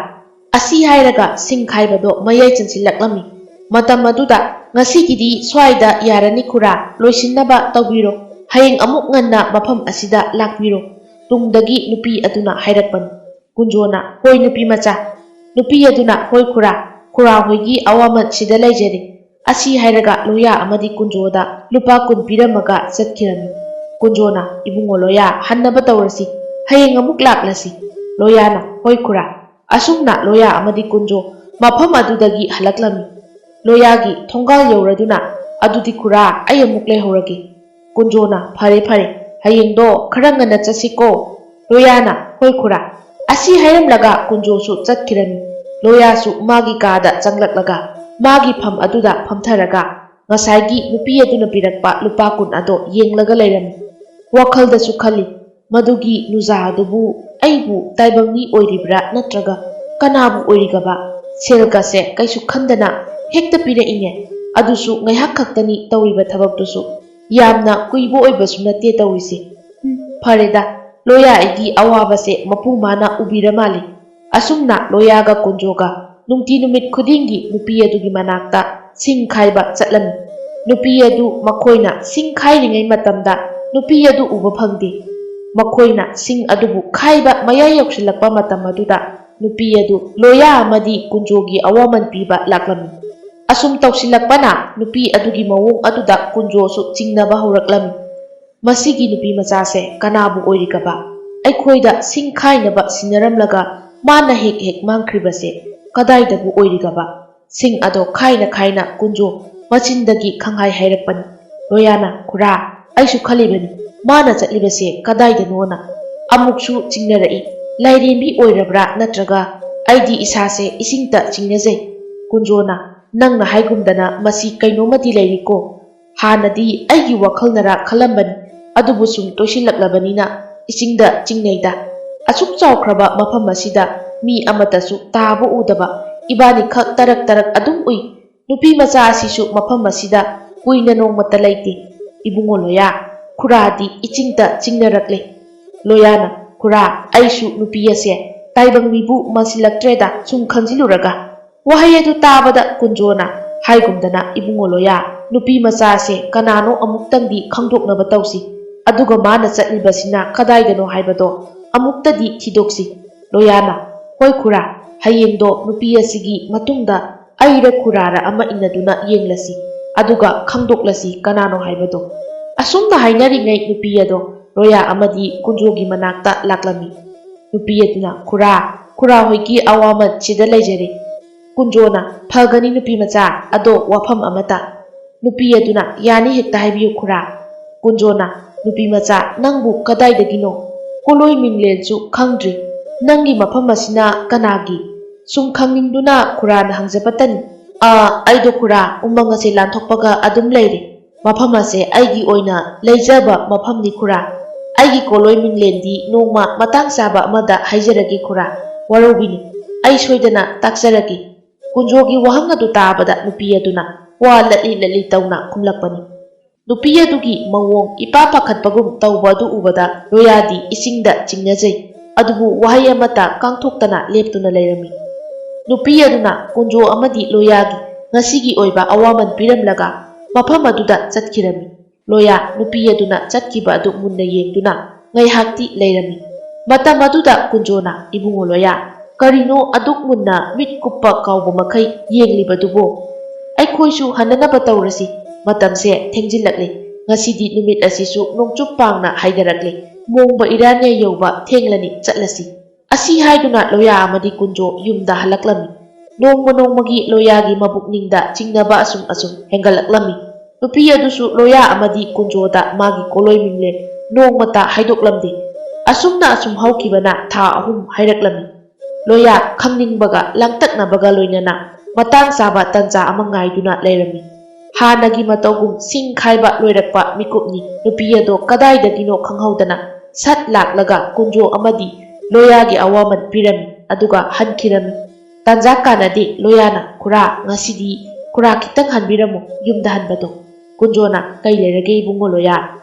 Speaker 1: ꯑꯁꯤ ꯍꯥꯏꯔꯒ ꯁꯤꯡ ꯈꯥꯏꯕꯗꯣ ꯃꯌꯥꯏ ꯆꯟꯁꯤꯜꯂꯛꯂꯝꯃꯤ꯫ ꯃꯇꯝ ꯑꯗꯨꯗ ꯉꯁꯤꯒꯤꯗꯤ ꯁ꯭ꯋꯥꯏꯗ ꯌꯥꯔꯅꯤ ꯈꯨꯔꯥ ꯂꯣꯏꯁꯤꯟꯅꯕ ꯇꯧꯕꯤꯔꯣ ꯍꯌꯦꯡ ꯑꯃꯨꯛ ꯉꯟꯅ ꯃꯐꯝ ꯑꯁꯤꯗ ꯂꯥꯛꯄꯤꯔꯣ꯫ ꯇꯨꯡꯗꯒꯤ ꯅꯨꯄꯤ ꯑꯗꯨꯅ ꯍꯥꯏꯔꯛꯄꯅꯤ꯫ ꯀꯨꯟꯖꯣꯅ ꯍꯣꯏ ꯅꯨꯄꯤ ꯃꯆꯥ꯫ ꯅꯨꯄꯤ ꯑꯗꯨꯅ ꯍꯣꯏ ꯈꯨꯔꯥ ꯈꯨꯔꯥ ꯍꯣꯏꯒꯤ ꯑꯋꯥꯃꯟ ꯁꯤꯗ ꯂꯩꯖꯔꯦ꯫ ꯑꯁꯤ ꯍꯥꯏꯔꯒ ꯂꯣꯌꯥ ꯑꯃꯗꯤ ꯀꯨꯟꯖꯣꯗ ꯂꯨꯄꯥ 10 ꯄꯤꯔꯝꯃꯒ ꯆꯠꯈꯤꯔꯝꯃꯤ꯫ ꯀꯨꯟꯖꯣꯅ ꯏꯕꯨꯡꯉꯣ ꯂꯣꯌꯥ ꯍꯟꯅꯕ ꯇꯧꯔꯁꯤ ꯍꯌꯦꯡ ꯑꯃꯨꯛ ꯂꯥꯛꯂꯁꯤ꯫ ꯂꯣꯌꯥꯅ ꯍꯣꯏ ꯈꯨꯔꯥ꯫ ꯑꯁꯨꯝꯅ ꯂꯣꯌꯥ ꯑꯃꯗꯤ ꯀꯨꯟꯖꯣ ꯃꯐꯝ ꯑꯗꯨꯗꯒꯤ ꯍꯜꯂꯛꯂꯝꯃꯤ꯫ ꯂꯣꯌꯥꯒꯤ ꯊꯣꯡꯒꯥꯜ ꯌꯧꯔꯗꯨꯅ ꯑꯗꯨꯗꯤ ꯈꯨꯔꯥ ꯑꯩ ꯑꯃꯨꯛ ꯂꯩꯍꯧꯔꯒꯦ꯫ ꯀꯨꯟꯖꯣꯅ ꯐꯔꯦ ꯐꯔꯦ ꯍꯌꯦꯡꯗꯣ ꯈꯔ ꯉꯟꯅ ꯆꯠꯁꯤꯀꯣ꯫ ꯂꯣꯌꯥꯅ ꯍꯣꯏ ꯈꯨꯔꯥ꯫ ꯑꯁꯤ ꯍꯥꯏꯔꯝꯂꯒ ꯀꯨꯟꯖꯣꯁꯨ ꯆꯠꯈꯤꯔꯝꯃꯤ꯫ ꯂꯣꯌꯥꯁꯨ ꯃꯥꯒꯤ ꯀꯥꯗ ꯆꯪꯂꯛꯂꯒ ꯃꯥꯒꯤ ꯐꯝ ꯑꯗꯨꯗ ꯐꯝꯊꯔꯒ ꯉꯁꯥꯏꯒꯤ ꯅꯨꯄꯤ ꯑꯗꯨꯅ ꯄꯤꯔꯛꯄ ꯂꯨꯄꯥ 10 ꯑꯗꯣ ꯌꯦꯡꯂꯒ ꯂꯩꯔꯝꯃꯤ꯫ ꯋꯥꯈꯜꯗꯁꯨ ꯈꯜꯂꯤ ꯃꯗꯨꯒꯤ ꯅꯨꯖꯥ ꯑꯗꯨꯕꯨ ꯑꯩꯕꯨ ꯇꯥꯏꯕꯪ ꯃꯤ ꯑꯣꯏꯔꯤꯕ꯭ꯔꯥ ꯅꯠꯇ꯭ꯔꯒ ꯀꯅꯥꯕꯨ ꯑꯣꯏꯔꯤꯒꯕ? ꯁꯦꯜꯒꯁꯦ ꯀꯩꯁꯨ ꯈꯟꯗꯅ ꯍꯦꯛꯇ ꯄꯤꯔꯛꯏꯅꯦ ꯑꯗꯨꯁꯨ ꯉꯥꯏꯍꯥꯛ ꯈꯛꯇꯅꯤ ꯇꯧꯔꯤꯕ ꯊꯕꯛꯇꯨꯁꯨ ꯌꯥꯝꯅ ꯀꯨꯏꯕ ꯑꯣꯏꯕꯁꯨ ꯅꯠꯇꯦ ꯇꯧꯔꯤꯁꯦ꯫ ꯐꯔꯦꯗ ꯂꯣꯌꯥ ꯑꯩꯒꯤ ꯑꯋꯥꯕꯁꯦ ꯃꯄꯨꯡ ꯐꯥꯅ ꯎꯕꯤꯔ ꯃꯥꯜꯂꯤ꯫ ꯑꯁꯨꯝꯅ ꯂꯣꯌꯥꯒ ꯀꯨꯟꯖꯣꯒ ꯅꯨꯡꯇꯤ ꯅꯨꯃꯤꯠ ꯈꯨꯗꯤꯡꯒꯤ ꯅꯨꯄꯤ ꯑꯗꯨꯒꯤ ꯃꯅꯥꯛꯇ ꯁꯤꯡ ꯈꯥꯏꯕ ꯆꯠꯂꯝꯃꯤ꯫ ꯅꯨꯄꯤ ꯑꯗꯨ ꯃꯈꯣꯏꯅ ꯁꯤꯡ ꯈꯥꯏꯔꯤꯉꯩ ꯃꯇꯝꯗ ꯅꯨꯄꯤ ꯑꯗꯨ ꯎꯕ ꯐꯪꯗꯦ꯫ ꯃꯈꯣꯏꯅ ꯁꯤꯡ ꯑꯗꯨꯕꯨ ꯈꯥꯏꯕ ꯃꯌꯥꯏ ꯌꯧꯁꯤꯜꯂꯛꯄ ꯃꯇꯝ ꯑꯗꯨꯗ ꯅꯨꯄꯤ ꯑꯗꯨ ꯂꯣꯌꯥ ꯑꯃꯗꯤ ꯀꯨꯟꯖꯣꯒꯤ ꯑꯋꯥꯃꯟ ꯄꯤꯕ ꯂꯥꯛꯂꯝꯃꯤ꯫ ꯑꯁꯨꯝ ꯇꯧꯁꯤꯜꯂꯛꯄꯅ ꯅꯨꯄꯤ ꯑꯗꯨꯒꯤ ꯃꯑꯣꯡ ꯑꯗꯨꯗ ꯀꯨꯟꯖꯣꯁꯨ ꯆꯤꯡꯅꯕ ꯍꯧꯔꯛꯂꯝꯃꯤ꯫ ꯃꯁꯤꯒꯤ ꯅꯨꯄꯤ ꯃꯆꯥꯁꯦ ꯀꯅꯥꯕꯨ ꯑꯣꯏꯔꯤꯒꯕ? ꯑꯩꯈꯣꯏꯗ ꯁꯤꯡ ꯈꯥꯏꯅꯕ ꯁꯤꯟꯅꯔꯝꯂꯒ ꯃꯥꯅ ꯍꯦꯛ ꯍꯦꯛ ꯃꯥꯡꯈ꯭ꯔꯤꯕꯁꯦ ꯀꯗꯥꯏꯗꯕꯨ ꯑꯣꯏꯔꯤꯒꯕ? ꯁꯤꯡ ꯑꯗꯣ ꯈꯥꯏꯅ ꯈꯥꯏꯅ ꯀꯨꯟꯖꯣ ꯃꯆꯤꯟꯗꯒꯤ ꯈꯪꯍꯥꯏ ꯍꯥꯏꯔꯛꯄꯅꯤ꯫ ꯂꯣꯌꯥꯅ ꯈꯨꯔꯥ ꯑꯩꯁꯨ ꯈꯜꯂꯤꯕꯅꯤ ꯃꯥꯅ ꯆꯠꯂꯤꯕꯁꯦ ꯀꯗꯥꯏꯗꯅꯣꯅ꯫ ꯑꯃꯨꯛꯁꯨ ꯆꯤꯡꯅꯔꯛꯏ ꯂꯥꯏꯔꯦꯝꯕꯤ ꯑꯣꯏꯔꯕ꯭ꯔꯥ ꯅꯠꯇ꯭ꯔꯒ ꯑꯩꯗꯤ ꯏꯁꯥꯁꯦ ꯏꯁꯤꯡꯇ ꯆꯤꯡꯅꯖꯩ꯫ ꯀꯨꯟꯖꯣꯅ ꯅꯪꯅ ꯍꯥꯏꯒꯨꯝꯗꯅ ꯃꯁꯤ ꯀꯩꯅꯣꯃꯗꯤ ꯂꯩꯔꯤꯀꯣ꯫ ꯍꯥꯟꯅꯗꯤ ꯑꯩꯒꯤ ꯋꯥꯈꯜꯅꯔꯥ ꯈꯜꯂꯝꯕꯅꯤ ꯑꯗꯨꯕꯨ ꯁꯨꯝ ꯇꯣꯏꯁꯤꯜꯂꯛꯂꯕꯅꯤꯅ ꯏꯁꯤꯡꯗ ꯆꯤꯡꯅꯩꯗ ꯑꯁꯨꯛ ꯆꯥꯎꯈ꯭ꯔꯕ ꯃꯐꯝ ꯑꯁꯤꯗ ꯃꯤ ꯑꯃꯠꯇꯁꯨ ꯇꯥꯕ ꯎꯗꯕ ꯏꯕꯥꯅꯤ ꯈꯛ ꯇꯔꯛ ꯇꯔꯛ ꯑꯗꯨꯝ ꯎꯏ ꯅꯨꯄꯤ ꯃꯆꯥ ꯑꯁꯤꯁꯨ ꯃꯐꯝ ꯑꯁꯤꯗ ꯀꯨꯏꯅ ꯅꯣꯡꯃꯇ ꯂꯩꯇꯦ ꯏꯕꯨꯡꯉꯣ ꯂꯣꯌꯥ ꯈꯨꯔꯥꯗꯤ ꯏꯆꯤꯡꯇ ꯆꯤꯡꯅꯔꯛꯂꯦ ꯂꯣꯌꯥꯅ ꯈꯨꯔꯥ ꯑꯩꯁꯨ ꯅꯨꯄꯤ ꯑꯁꯦ ꯇꯥꯏꯕꯪ ꯃꯤꯕꯨ ꯃꯥꯟꯁꯤꯜꯂꯛꯇ꯭ꯔꯦꯗ ꯁꯨꯝ ꯈꯪꯖꯤꯜꯂꯨꯔꯒ ꯋꯥꯍꯩ ꯑꯗꯨ ꯇꯥꯕꯗ ꯀꯨꯟꯖꯣꯅ ꯍꯥꯏꯒꯨꯝꯗꯅ ꯏꯕꯨꯡꯉꯣ ꯂꯣꯌꯥ ꯅꯨꯄꯤ ꯃꯆꯥꯁꯦ ꯀꯅꯥꯅꯣ ꯑꯃꯨꯛꯇꯪꯗꯤ ꯈꯪꯗꯣꯛꯅꯕ ꯇꯧꯁꯤ ꯑꯗꯨꯒ ꯃꯥꯅ ꯆꯠꯂꯤꯕꯁꯤꯅ ꯀꯗꯥꯏꯗꯅꯣ ꯍꯥꯏꯕꯗꯣ ꯑꯃꯨꯛꯇꯗꯤ ꯊꯤꯗꯣꯛꯁꯤ ꯂꯣꯌꯥꯅ ꯍꯣꯏ ꯈꯨꯔꯥ ꯍꯌꯦꯡꯗꯣ ꯅꯨꯄꯤ ꯑꯁꯤꯒꯤ ꯃꯇꯨꯡꯗ ꯑꯩꯔ ꯈꯨꯔꯥꯔ ꯑꯃ ꯏꯟꯅꯗꯨꯅ ꯌꯦꯡꯂꯁꯤ ꯑꯗꯨꯒ ꯈꯪꯗꯣꯛꯂꯁꯤ ꯀꯅꯥꯅꯣ ꯍꯥꯏꯕꯗꯣ ꯑꯁꯨꯝꯅ ꯍꯥꯏꯅꯔꯤꯉꯩ ꯅꯨꯄꯤ ꯑꯗꯣ ꯂꯣꯌꯥ ꯑꯃꯗꯤ ꯀꯨꯟꯖꯣꯒꯤ ꯃꯅꯥꯛꯇ ꯂꯥꯛꯂꯝꯃꯤ ꯅꯨꯄꯤ ꯑꯗꯨꯅ ꯈꯨꯔꯥ ꯍꯣꯏꯒꯤ ꯑꯋꯥꯃꯟ ꯁꯤꯗ ꯂꯩꯖꯔꯦ ꯀꯨꯟꯖꯣꯅ ꯐꯒꯅꯤ ꯅꯨꯄꯤ ꯃꯆꯥ ꯑꯗꯣ ꯋꯥꯐꯝ ꯑꯃꯇ ꯅꯨꯄꯤ ꯑꯗꯨꯅ ꯌꯥꯅꯤ ꯍꯦꯛꯇ ꯍꯥꯏꯕꯤꯌꯨ ꯈꯨꯔꯥ ꯀꯨꯟꯖꯣꯅ ꯅꯨꯄꯤ ꯃꯆꯥ ꯅꯪꯕꯨ ꯀꯗꯥꯏꯗꯒꯤꯅꯣ ꯀꯣꯂꯣꯏ ꯃꯤꯡꯂꯦꯟꯁꯨ ꯈꯪꯗ꯭ꯔꯤ ꯅꯪꯒꯤ ꯃꯐꯝ ꯑꯁꯤꯅ ꯀꯅꯥꯒꯤ ꯁꯨꯝ ꯈꯪꯅꯤꯡꯗꯨꯅ ꯈꯨꯔꯥꯅ ꯍꯪꯖꯕꯇꯅꯤ ꯑꯩꯗꯣ ꯈꯨꯔꯥ ꯎꯃꯪ ꯑꯁꯦ ꯂꯥꯟꯊꯣꯛꯄꯒ ꯑꯗꯨꯝ ꯂꯩꯔꯦ ꯃꯐꯝ ꯑꯁꯦ ꯑꯩꯒꯤ ꯑꯣꯏꯅ ꯂꯩꯖꯕ ꯃꯐꯝꯅꯤ ꯈꯨꯔꯥ ꯑꯩꯒꯤ ꯀꯣꯂꯣꯏ ꯃꯤꯡꯂꯦꯟꯗꯤ ꯅꯣꯡꯃ ꯃꯇꯥꯡ ꯆꯥꯕ ꯑꯃꯗ ꯍꯥꯏꯖꯔꯒꯦ ꯈꯨꯔꯥ ꯋꯥꯔꯧꯕꯤꯅꯤ ꯑꯩ ꯁꯣꯏꯗꯅ ꯇꯥꯛꯆꯔꯒꯦ ꯀꯨꯟꯖꯣꯒꯤ ꯋꯥꯍꯪ ꯑꯗꯨ ꯇꯥꯕꯗ ꯅꯨꯄꯤ ꯑꯗꯨꯅ ꯋꯥ ꯂꯠꯂꯤ ꯂꯠꯂꯤ ꯇꯧꯅ ꯈꯨꯝꯂꯛꯄꯅꯤ ꯅꯨꯄꯤ ꯑꯗꯨꯒꯤ ꯃꯑꯣꯡ ꯏꯄꯥ ꯄꯥꯈꯠꯄꯒꯨꯝ ꯇꯧꯕ ꯑꯗꯨ ꯎꯕꯗ ꯂꯣꯌꯥꯗꯤ ꯏꯁꯤꯡꯗ ꯆꯤꯡꯅꯖꯩ ꯑꯗꯨꯕꯨ ꯋꯥꯍꯩ ꯑꯃꯠꯇ ꯀꯥꯡꯊꯣꯛꯇꯅ ꯂꯦꯞꯇꯨꯅ ꯂꯩꯔꯝꯃꯤ ꯅꯨꯄꯤ ꯑꯗꯨꯅ ꯀꯨꯟꯖꯣ ꯑꯃꯗꯤ ꯂꯣꯌꯥꯒꯤ ꯉꯁꯤꯒꯤ ꯑꯣꯏꯕ ꯑꯋꯥꯃꯟ ꯄꯤꯔꯝꯂꯒ ꯃꯐꯝ ꯑꯗꯨꯗ ꯆꯠꯈꯤꯔꯝꯃꯤ ꯂꯣꯌꯥ ꯅꯨꯄꯤ ꯑꯗꯨꯅ ꯆꯠꯈꯤꯕ ꯑꯗꯨ ꯃꯨꯟꯅ ꯌꯦꯡꯗꯨꯅ ꯉꯥꯏꯍꯥꯛꯇꯤ ꯂꯩꯔꯝꯃꯤ ꯃꯇꯝ ꯑꯗꯨꯗ ꯀꯨꯟꯖꯣꯅ ꯏꯕꯨꯡꯉꯣ ꯂꯣꯌꯥ ꯀꯔꯤꯅꯣ ꯑꯗꯨꯛ ꯃꯨꯟꯅ ꯃꯤꯠ ꯀꯨꯞꯄ ꯀꯥꯎꯕ ꯃꯈꯩ ꯌꯦꯡꯂꯤꯕꯗꯨꯕꯣ ꯑꯩꯈꯣꯏꯁꯨ ꯍꯟꯅꯅꯕ ꯇꯧꯔꯁꯤ ꯃꯇꯝꯁꯦ ꯊꯦꯡꯖꯤꯜꯂꯛꯂꯦ ꯉꯁꯤꯗꯤ ꯅꯨꯃꯤꯠ ꯑꯁꯤꯁꯨ ꯅꯣꯡꯆꯨꯞ ꯄꯥꯡꯅ ꯍꯥꯏꯊꯔꯛꯂꯦ ꯃꯣꯡꯕ ꯏꯔꯥꯟꯌꯥ ꯌꯧꯕ ꯊꯦꯡꯂꯅꯤ ꯆꯠꯂꯁꯤ ꯑꯁꯤ ꯍꯥꯏꯗꯨꯅ ꯂꯣꯌꯥ ꯑꯃꯗꯤ ꯀꯨꯟꯖꯣ ꯌꯨꯝꯗ ꯍꯜꯂꯛꯂꯝꯃꯤ ꯅꯣꯡꯃ ꯅꯣꯡꯃꯒꯤ ꯂꯣꯌꯥꯒꯤ ꯃꯕꯨꯛꯅꯤꯡꯗ ꯆꯤꯡꯅꯕ ꯑꯁꯨꯝ ꯍꯦꯟꯒꯠꯂꯛꯂꯝꯃꯤ ꯅꯨꯄꯤ ꯑꯗꯨꯁꯨ ꯂꯣꯌꯥ ꯑꯃꯗꯤ ꯀꯨꯟꯖꯣꯗ ꯃꯥꯒꯤ ꯀꯣꯂꯣꯏ ꯃꯤꯡꯂꯦꯟ ꯅꯣꯡꯃꯇ ꯍꯥꯏꯗꯣꯛꯂꯝꯗꯦ ꯑꯁꯨꯝꯅ ꯍꯧꯈꯤꯕꯅ ꯊꯥ 3 ꯍꯥꯏꯔꯛꯂꯝꯃꯤ ꯂꯣꯌꯥ ꯈꯪꯅꯤꯡꯕꯒ ꯂꯥꯡꯇꯛꯅꯕꯒ ꯂꯣꯏꯅꯅ ꯃꯇꯥꯡ ꯆꯥꯕ ꯇꯟꯖꯥ ꯑꯃ ꯉꯥꯏꯗꯨꯅ ꯂꯩꯔꯝꯃꯤ ꯍꯥꯟꯅꯒꯤ ꯃꯇꯧꯒꯨꯝ ꯁꯤꯡ ꯈꯥꯏꯕ ꯂꯣꯏꯔꯛꯄ ꯃꯤꯀꯨꯞꯅꯤ ꯅꯨꯄꯤ ꯑꯗꯣ ꯀꯗꯥꯏꯗꯒꯤꯅꯣ ꯈꯪꯍꯧꯗꯅ ꯁꯠ ꯂꯥꯛꯂꯒ ꯀꯨꯟꯖꯣ ꯑꯃꯗꯤ ꯂꯣꯌꯥꯒꯤ ꯑꯋꯥꯃꯟ ꯄꯤꯔꯝꯃꯤ ꯑꯗꯨꯒ ꯍꯟꯈꯤꯔꯝꯃꯤ ꯇꯟꯖꯥ ꯀꯥꯟꯅꯗꯦ ꯂꯣꯌꯥꯅ ꯈꯨꯔꯥ ꯉꯁꯤꯗꯤ ꯈꯨꯔꯥ ꯈꯤꯇꯪ ꯍꯟꯕꯤꯔꯝꯃꯨ ꯌꯨꯝꯗ ꯍꯟꯕꯗꯣ ꯀꯨꯟꯖꯣꯅ ꯀꯩ ꯂꯩꯔꯒꯦ ꯏꯕꯨꯡꯉꯣ ꯂꯣꯌꯥ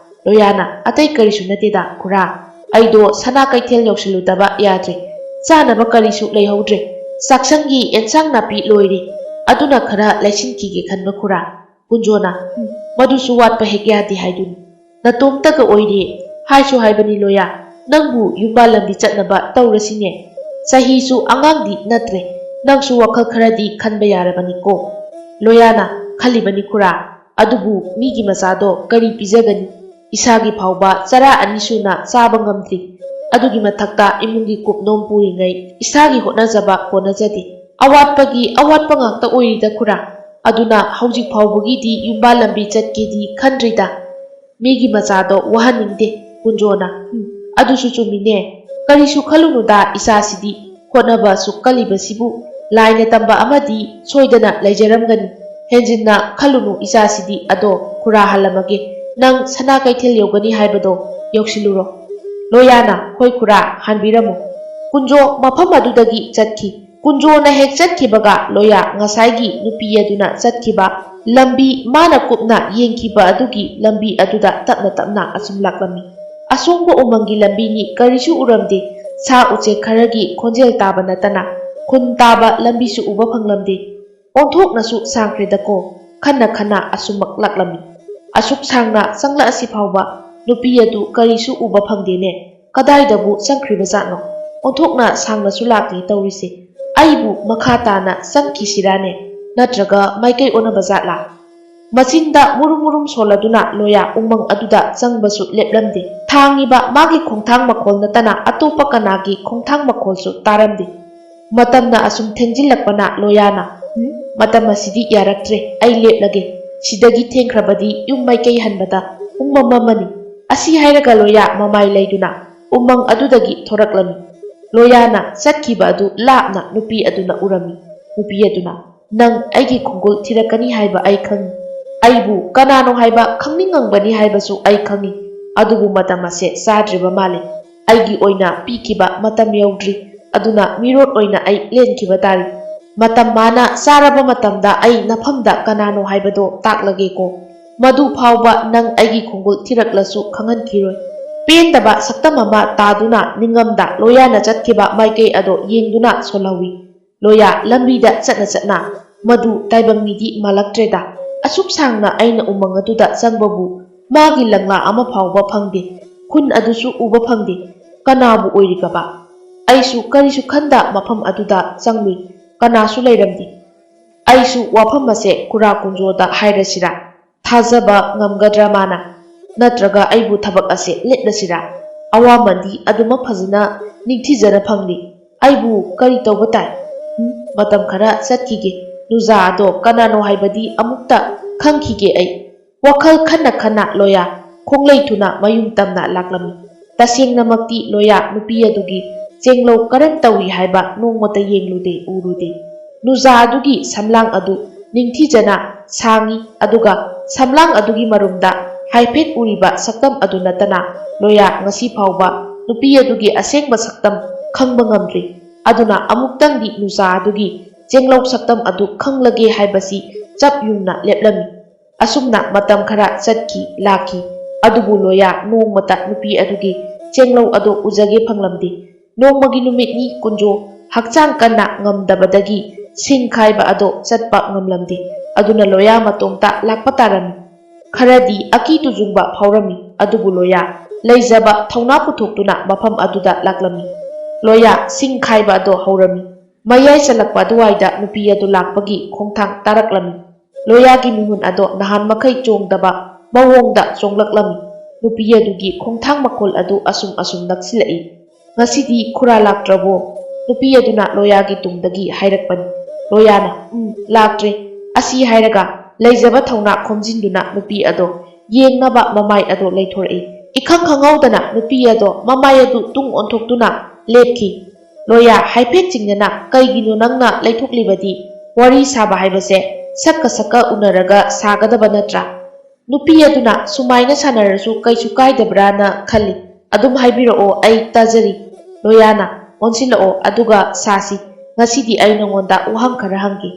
Speaker 1: ꯂꯣꯌꯥꯅ ꯑꯇꯩ ꯀꯔꯤꯁꯨ ꯅꯠꯇꯦꯗ ꯈꯨꯔꯥ ꯑꯩꯗꯣ ꯁꯅꯥ ꯀꯩꯊꯦꯜ ꯌꯧꯁꯤꯜꯂꯨꯗꯕ ꯌꯥꯗ꯭ꯔꯦ ꯆꯥꯅꯕ ꯀꯔꯤꯁꯨ ꯂꯩꯍꯧꯗ꯭ꯔꯦ ꯆꯥꯛꯁꯪꯒꯤ ꯑꯦꯟꯁꯥꯡ ꯅꯥꯄꯤ ꯂꯣꯏꯔꯦ ꯑꯗꯨꯅ ꯈꯔ ꯂꯩꯁꯤꯟꯈꯤꯒꯦ ꯈꯟꯕ ꯈꯨꯔꯥ ꯀꯨꯟꯖꯣꯅ ꯃꯗꯨꯁꯨ ꯋꯥꯠꯄ ꯍꯦꯛ ꯌꯥꯗꯦ ꯍꯥꯏꯗꯨꯅꯤ ꯅꯇꯣꯝꯇꯒ ꯑꯣꯏꯔꯦ ꯍꯥꯏꯁꯨ ꯍꯥꯏꯕꯅꯤ ꯂꯣꯌꯥ ꯅꯪꯕꯨ ꯌꯨꯝꯕꯥꯜ ꯂꯝꯕꯤ ꯆꯠꯅꯕ ꯇꯧꯔꯁꯤꯅꯦ ꯆꯍꯤꯁꯨ ꯑꯉꯥꯡꯗꯤ ꯅꯠꯇ꯭ꯔꯦ ꯅꯪꯁꯨ ꯋꯥꯈꯜ ꯈꯔꯗꯤ ꯈꯟꯕ ꯌꯥꯔꯕꯅꯤꯀꯣ ꯂꯣꯌꯥꯅ ꯈꯜꯂꯤꯕꯅꯤ ꯈꯨꯔꯥ ꯑꯗꯨꯕꯨ ꯃꯤꯒꯤ ꯃꯆꯥꯗꯣ ꯀꯔꯤ ꯄꯤꯖꯒꯅꯤ ꯏꯁꯥꯒꯤ ꯐꯥꯎꯕ ꯆꯔꯥ 2 ꯁꯨꯅ ꯆꯥꯕ ꯉꯝꯗ꯭ꯔꯤ ꯑꯗꯨꯒꯤ ꯃꯊꯛꯇ ꯏꯃꯨꯡꯒꯤ ꯀꯨꯞꯅꯣꯝ ꯄꯨꯔꯤꯉꯩ ꯏꯁꯥꯒꯤ ꯍꯣꯠꯅꯖꯕ ꯀꯣꯟꯅꯖꯗꯦ ꯑꯋꯥꯠꯄꯒꯤ ꯑꯋꯥꯠꯄ ꯉꯥꯛꯇ ꯑꯣꯏꯔꯤꯗ ꯈꯨꯔꯥ ꯑꯗꯨꯅ ꯍꯧꯖꯤꯛ ꯐꯥꯎꯕꯒꯤꯗꯤ ꯌꯨꯝꯕꯥꯜ ꯂꯝꯕꯤ ꯆꯠꯀꯦꯗꯤ ꯈꯟꯗ꯭ꯔꯤꯗ ꯃꯤꯒꯤ ꯃꯆꯥꯗꯣ ꯋꯥꯍꯟꯅꯤꯡꯗꯦ ꯀꯨꯟꯖꯣꯅ ꯑꯗꯨꯁꯨ ꯆꯨꯝꯃꯤꯅꯦ ꯀꯔꯤꯁꯨ ꯈꯜꯂꯨꯅꯨꯗ ꯏꯆꯥꯁꯤꯗꯤ ꯍꯣꯠꯅꯕ ꯑꯁꯨꯛ ꯀꯜꯂꯤꯕꯁꯤꯕꯨ ꯂꯥꯏꯅ ꯇꯝꯕ ꯑꯃꯗꯤ ꯁꯣꯏꯗꯅ ꯂꯩꯖꯔꯝꯒꯅꯤ ꯍꯦꯟꯖꯤꯟꯅ ꯈꯜꯂꯨꯅꯨ ꯏꯆꯥꯁꯤꯗꯤ ꯑꯗꯣ ꯈꯨꯔꯥ ꯍꯜꯂꯝꯃꯒꯦ ꯅꯪ ꯁꯅꯥ ꯀꯩꯊꯦꯜ ꯌꯧꯒꯅꯤ ꯍꯥꯏꯕꯗꯣ ꯌꯧꯁꯤꯜꯂꯨꯔꯣ ꯂꯣꯌꯥꯅ ꯍꯣꯏ ꯈꯨꯔꯥ ꯍꯟꯕꯤꯔꯝꯃꯨ ꯀꯨꯟꯖꯣ ꯃꯐꯝ ꯑꯗꯨꯗꯒꯤ ꯆꯠꯈꯤ ꯀꯨꯟꯖꯣꯅ ꯍꯦꯛ ꯆꯠꯈꯤꯕꯒ ꯂꯣꯌꯥ ꯉꯁꯥꯏꯒꯤ ꯅꯨꯄꯤ ꯑꯗꯨꯅ ꯆꯠꯈꯤꯕ ꯂꯝꯕꯤ ꯃꯥꯅ ꯀꯨꯞꯅ ꯌꯦꯡꯈꯤꯕ ꯑꯗꯨꯒꯤ ꯂꯝꯕꯤ ꯑꯗꯨꯗ ꯇꯞꯅ ꯇꯞꯅ ꯑꯁꯨꯝ ꯂꯥꯛꯂꯝꯃꯤ ꯑꯁꯣꯡꯕ ꯎꯃꯪꯒꯤ ꯂꯝꯕꯤꯅꯤ ꯀꯔꯤꯁꯨ ꯎꯔꯝꯗꯦ ꯁꯥ ꯎꯆꯦꯛ ꯈꯔꯒꯤ ꯈꯣꯟꯖꯦꯜ ꯇꯥꯕ ꯅꯠꯇꯅ ꯈꯨꯟ ꯇꯥꯕ ꯂꯝꯕꯤꯁꯨ ꯎꯕ ꯐꯪꯂꯝꯗꯦ ꯑꯣꯟꯊꯣꯛꯅꯁꯨ ꯁꯥꯡꯈ꯭ꯔꯦꯗꯀꯣ ꯈꯟꯅ ꯑꯁꯨꯃꯛ ꯂꯥꯛꯂꯝꯃꯤ ꯑꯁꯨꯛ ꯁꯥꯡꯅ ꯆꯪꯂꯛꯑꯁꯤ ꯐꯥꯎꯕ ꯅꯨꯄꯤ ꯑꯗꯨ ꯀꯔꯤꯁꯨ ꯎꯕ ꯐꯪꯗꯦꯅꯦ ꯀꯗꯥꯏꯗꯕꯨ ꯆꯪꯈ꯭ꯔꯤꯕꯖꯥꯠꯅꯣ ꯑꯣꯟꯊꯣꯛꯅ ꯁꯥꯡꯅꯁꯨ ꯂꯥꯛꯂꯤ ꯇꯧꯔꯤꯁꯦ ꯑꯩꯕꯨ ꯃꯈꯥ ꯇꯥꯅ ꯆꯪꯈꯤꯁꯤꯔꯥꯅꯦ ꯅꯠꯇ꯭ꯔꯒ ꯃꯥꯏꯀꯩ ꯑꯣꯟꯅꯕ ꯖꯥꯠꯂꯥ ꯃꯆꯤꯟꯗ ꯃꯨꯔꯨꯝ ꯁꯣꯜꯂꯗꯨꯅ ꯂꯣꯌꯥ ꯎꯃꯪ ꯑꯗꯨꯗ ꯆꯪꯕꯁꯨ ꯂꯦꯞꯂꯝꯗꯦ ꯊꯥꯡꯉꯤꯕ ꯃꯥꯒꯤ ꯈꯣꯡꯊꯥꯡ ꯃꯈꯣꯜ ꯅꯠꯇꯅ ꯑꯇꯣꯞꯄ ꯀꯅꯥꯒꯤ ꯈꯣꯡꯊꯥꯡ ꯃꯈꯣꯜꯁꯨ ꯇꯥꯔꯝꯗꯦ ꯃꯇꯝꯅ ꯑꯁꯨꯝ ꯊꯦꯡꯖꯤꯜꯂꯛꯄꯅ ꯂꯣꯌꯥꯅ ꯃꯇꯝ ꯑꯁꯤꯗꯤ ꯌꯥꯔꯛꯇ꯭ꯔꯦ ꯑꯩ ꯂꯦꯞꯂꯒꯦ ꯁꯤꯗꯒꯤ ꯊꯦꯡꯈ꯭ꯔꯕꯗꯤ ꯌꯨꯝ ꯃꯥꯏꯀꯩ ꯍꯟꯕꯗ ꯄꯨꯡ ꯑꯃꯅꯤ ꯑꯁꯤ ꯍꯥꯏꯔꯒ ꯂꯣꯌꯥ ꯃꯃꯥꯏ ꯂꯩꯗꯨꯅ ꯎꯃꯪ ꯑꯗꯨꯗꯒꯤ ꯊꯣꯔꯛꯂꯝꯃꯤ ꯂꯣꯌꯥꯅ ꯆꯠꯈꯤꯕ ꯑꯗꯨ ꯂꯥꯞꯅ ꯅꯨꯄꯤ ꯑꯗꯨꯅ ꯎꯔꯝꯃꯤ ꯅꯨꯄꯤ ꯑꯗꯨꯅ ꯅꯪ ꯑꯩꯒꯤ ꯈꯣꯡꯒꯨꯜ ꯊꯤꯔꯛꯀꯅꯤ ꯍꯥꯏꯕ ꯑꯩ ꯈꯪꯏ ꯑꯩꯕꯨ ꯀꯅꯥꯅꯣ ꯍꯥꯏꯕ ꯈꯪꯅꯤꯡꯉꯝꯒꯅꯤ ꯍꯥꯏꯕꯁꯨ ꯑꯩ ꯈꯪꯏ ꯑꯗꯨꯕꯨ ꯃꯇꯝ ꯑꯁꯦ ꯆꯥꯗ꯭ꯔꯤꯕ ꯃꯥꯜꯂꯤ ꯑꯩꯒꯤ ꯑꯣꯏꯅ ꯄꯤꯈꯤꯕ ꯃꯇꯝ ꯌꯧꯗ꯭ꯔꯤ, ꯑꯗꯨꯅ ꯃꯤꯔꯣꯠ ꯑꯣꯏꯅ ꯑꯩ ꯂꯦꯟꯈꯤꯕ ꯇꯥꯔꯤ꯫ ꯃꯇꯝ ꯃꯥꯅ ꯆꯥꯔꯕ ꯃꯇꯝꯗ ꯑꯩ ꯅꯐꯝꯗ ꯀꯅꯥꯅꯣ ꯍꯥꯏꯕꯗꯣ ꯇꯥꯛꯂꯒꯦꯀꯣ꯫ ꯃꯗꯨ ꯐꯥꯎꯕ ꯅꯪ ꯑꯩꯒꯤ ꯈꯣꯡꯒꯨꯜ ꯊꯤꯔꯛꯂꯁꯨ ꯈꯪꯍꯟꯈꯤꯔꯣꯏ꯫ ꯄꯦꯟꯗꯕ ꯁꯛꯇꯝ ꯑꯃ ꯇꯥꯗꯨꯅ ꯅꯤꯡꯉꯝꯗ ꯂꯣꯌꯥꯅ ꯆꯠꯈꯤꯕ ꯃꯥꯏꯀꯩ ꯑꯗꯣ ꯌꯦꯡꯗꯨꯅ ꯁꯣꯜꯍꯧꯏ꯫ ꯂꯣꯌꯥ ꯂꯝꯕꯤꯗ ꯆꯠꯅ ꯃꯗꯨ ꯇꯥꯏꯕꯪ ꯃꯤꯗꯤ ꯃꯥꯜꯂꯛꯇ꯭ꯔꯦꯗ꯫ ꯑꯁꯨꯛ ꯁꯥꯡꯅ ꯑꯩꯅ ꯎꯃꯪ ꯑꯗꯨꯗ ꯆꯪꯕꯕꯨ ꯃꯥꯒꯤ ꯂꯪꯂꯥ ꯑꯃ ꯐꯥꯎꯕ ꯐꯪꯗꯦ, ꯈꯨꯟ ꯑꯗꯨꯁꯨ ꯎꯕ ꯐꯪꯗꯦ꯫ ꯀꯅꯥꯕꯨ ꯑꯣꯏꯔꯤꯒꯕ? ꯑꯩꯁꯨ ꯀꯔꯤꯁꯨ ꯈꯟꯗ ꯃꯐꯝ ꯑꯗꯨꯗ ꯆꯪꯂꯨꯏ, ꯀꯅꯥꯁꯨ ꯂꯩꯔꯝꯗꯦ꯫ ꯑꯩꯁꯨ ꯋꯥꯐꯝ ꯑꯁꯦ ꯈꯨꯔꯥ ꯀꯨꯟꯖꯣꯗ ꯍꯥꯏꯔꯁꯤꯔꯥ? ꯊꯥꯖꯕ ꯉꯝꯒꯗ꯭ꯔꯥ ꯃꯥꯅ? ꯅꯠꯇ꯭ꯔꯒ ꯑꯩꯕꯨ ꯊꯕꯛ ꯑꯁꯦ ꯂꯦꯞꯂꯁꯤꯔꯥ? ꯑꯋꯥꯃꯟꯗꯤ ꯑꯗꯨꯃꯛ ꯐꯖꯅ ꯅꯤꯡꯊꯤꯖꯅ ꯐꯪꯂꯤ꯫ ꯑꯩꯕꯨ ꯀꯔꯤ ꯇꯧꯕ ꯇꯥꯏ? ꯃꯇꯝ ꯈꯔ ꯆꯠꯈꯤꯒꯦ, ꯅꯨꯖꯥ ꯑꯗꯣ ꯀꯅꯥꯅꯣ ꯍꯥꯏꯕꯗꯤ ꯑꯃꯨꯛꯇ ꯈꯪꯈꯤꯒꯦ ꯑꯩ꯫ ꯋꯥꯈꯜ ꯈꯟꯅ ꯂꯣꯌꯥ ꯈꯣꯡꯂꯩ ꯊꯨꯅ ꯃꯌꯨꯝ ꯇꯝꯅ ꯂꯥꯛꯂꯝꯃꯤ꯫ ꯇꯁꯦꯡꯅꯃꯛꯇꯤ ꯂꯣꯌꯥ ꯅꯨꯄꯤ ꯑꯗꯨꯒꯤ ꯆꯦꯡꯂꯧ ꯀꯔꯝ ꯇꯧꯏ ꯍꯥꯏꯕ ꯅꯣꯡꯃꯇ ꯌꯦꯡꯂꯨꯗꯦ, ꯎꯔꯨꯗꯦ꯫ ꯅꯨꯖꯥ ꯑꯗꯨꯒꯤ ꯁꯝꯂꯥꯡ ꯑꯗꯨ ꯅꯤꯡꯊꯤꯖꯅ ꯁꯥꯡꯏ, ꯑꯗꯨꯒ ꯁꯝꯂꯥꯡ ꯑꯗꯨꯒꯤ ꯃꯔꯨꯝꯗ ꯍꯥꯏꯐꯦꯠ ꯎꯔꯤꯕ ꯁꯛꯇꯝ ꯑꯗꯨ ꯅꯠꯇꯅ ꯂꯣꯌꯥ ꯉꯁꯤ ꯐꯥꯎꯕ ꯅꯨꯄꯤ ꯑꯗꯨꯒꯤ ꯑꯁꯦꯡꯕ ꯁꯛꯇꯝ ꯈꯪꯕ ꯉꯝꯗ꯭ꯔꯤ꯫ ꯑꯗꯨꯅ ꯑꯃꯨꯛꯇꯪꯗꯤ ꯅꯨꯖꯥ ꯑꯗꯨꯒꯤ ꯆꯦꯡꯂꯧ ꯁꯛꯇꯝ ꯑꯗꯨ ꯈꯪꯂꯒꯦ ꯍꯥꯏꯕꯁꯤ ꯆꯞ ꯌꯨꯡꯅ ꯂꯦꯞꯂꯝꯃꯤ꯫ ꯑꯁꯨꯝꯅ ꯃꯇꯝ ꯈꯔ ꯆꯠꯈꯤ ꯂꯥꯛꯈꯤ, ꯑꯗꯨꯕꯨ ꯂꯣꯌꯥ ꯅꯣꯡꯃꯇ ꯅꯨꯄꯤ ꯑꯗꯨꯒꯤ ꯆꯦꯡꯂꯧ ꯑꯗꯨ ꯎꯖꯒꯦ ꯐꯪꯂꯝꯗꯦ꯫ ꯅꯣꯡꯃꯒꯤ ꯅꯨꯃꯤꯠꯅꯤ ꯀꯨꯟꯖꯣ ꯍꯛꯆꯥꯡ ꯀꯟꯅ ꯉꯝꯗꯕꯗꯒꯤ ꯁꯤꯡ ꯈꯥꯏꯕ ꯑꯗꯣ ꯆꯠꯄ ꯉꯝꯂꯝꯗꯦ꯫ ꯑꯗꯨꯅ ꯂꯣꯌꯥ ꯃꯇꯣꯝꯇ ꯂꯥꯛꯄ ꯇꯥꯔꯝꯃꯤ꯫ ꯈꯔꯗꯤ ꯑꯀꯤ ꯇꯨꯖꯨꯡꯕ ꯐꯥꯎꯔꯝꯃꯤ, ꯑꯗꯨꯕꯨ ꯂꯣꯌꯥ ꯂꯩꯖꯕ ꯊꯧꯅꯥ ꯄꯨꯊꯣꯛꯇꯨꯅ ꯃꯐꯝ ꯑꯗꯨꯗ ꯂꯥꯛꯂꯝꯃꯤ꯫ ꯂꯣꯌꯥ ꯁꯤꯡ ꯈꯥꯏꯕ ꯑꯗꯣ ꯍꯧꯔꯝꯃꯤ꯫ ꯃꯌꯥꯏ ꯆꯜꯂꯛꯄ ꯑꯗꯨꯋꯥꯏꯗ ꯅꯨꯄꯤ ꯑꯗꯨ ꯂꯥꯛꯄꯒꯤ ꯈꯣꯡꯊꯥꯡ ꯇꯥꯔꯛꯂꯝꯃꯤ꯫ ꯂꯣꯌꯥꯒꯤ ꯃꯤꯍꯨꯟ ꯑꯗꯣ ꯅꯍꯥꯟ ꯃꯈꯩ ꯆꯣꯡꯗꯕ ꯃꯑꯣꯡꯗ ꯆꯣꯡꯂꯛꯂꯝꯃꯤ꯫ ꯅꯨꯄꯤ ꯑꯗꯨꯒꯤ ꯈꯣꯡꯊꯥꯡ ꯃꯈꯣꯜ ꯑꯗꯨ ꯑꯁꯨꯝ ꯅꯛꯁꯤꯜꯂꯛꯏ꯫ "ꯉꯁꯤꯗꯤ ꯈꯨꯔꯥ ꯂꯥꯛꯇ꯭ꯔꯕꯣ?" ꯅꯨꯄꯤ ꯑꯗꯨꯅ ꯂꯣꯌꯥꯒꯤ ꯇꯨꯡꯗꯒꯤ ꯍꯥꯏꯔꯛꯄꯅꯤ꯫ ꯂꯣꯌꯥꯅ ꯂꯥꯛꯇ꯭ꯔꯦ ꯑꯁꯤ ꯍꯥꯏꯔꯒ ꯂꯩꯖꯕ ꯊꯧꯅꯥ ꯈꯣꯝꯖꯤꯟꯗꯨꯅ ꯅꯨꯄꯤ ꯑꯗꯣ ꯌꯦꯡꯅꯕ ꯃꯃꯥꯏ ꯑꯗꯣ ꯂꯩꯊꯣꯔꯛꯏ꯫ ꯏꯈꯪ ꯈꯪꯍꯧꯗꯅ ꯅꯨꯄꯤ ꯑꯗꯣ ꯃꯃꯥꯏ ꯑꯗꯨ ꯇꯨꯡ ꯑꯣꯟꯊꯣꯛꯇꯨꯅ ꯂꯦꯞꯈꯤ꯫ ꯂꯣꯌꯥ ꯍꯥꯏꯐꯦꯠ ꯆꯤꯡꯅꯅ, "ꯀꯩꯒꯤꯅꯣ ꯅꯪꯅ ꯂꯩꯊꯣꯛꯂꯤꯕꯗꯤ? ꯋꯥꯔꯤ ꯁꯥꯕ ꯍꯥꯏꯕꯁꯦ ꯁꯛꯀ ꯎꯅꯔꯒ ꯁꯥꯒꯗꯕ ꯅꯠꯇ꯭ꯔꯥ?" ꯅꯨꯄꯤ ꯑꯗꯨꯅ, "ꯁꯨꯃꯥꯏꯅ ꯁꯥꯟꯅꯔꯁꯨ ꯀꯩꯁꯨ ꯀꯥꯏꯗꯕ꯭ꯔꯥꯅ ꯈꯜꯂꯤ, ꯑꯗꯨꯝ ꯍꯥꯏꯕꯤꯔꯛꯑꯣ, ꯑꯩ ꯇꯥꯖꯔꯤ." ꯂꯣꯌꯥꯅ, "ꯑꯣꯟꯁꯤꯜꯂꯛꯑꯣ ꯑꯗꯨꯒ ꯁꯥꯁꯤ, ꯉꯁꯤꯗꯤ ꯑꯩ ꯅꯉꯣꯟꯗ ꯋꯥꯍꯪ ꯈꯔ ꯍꯪꯒꯦ."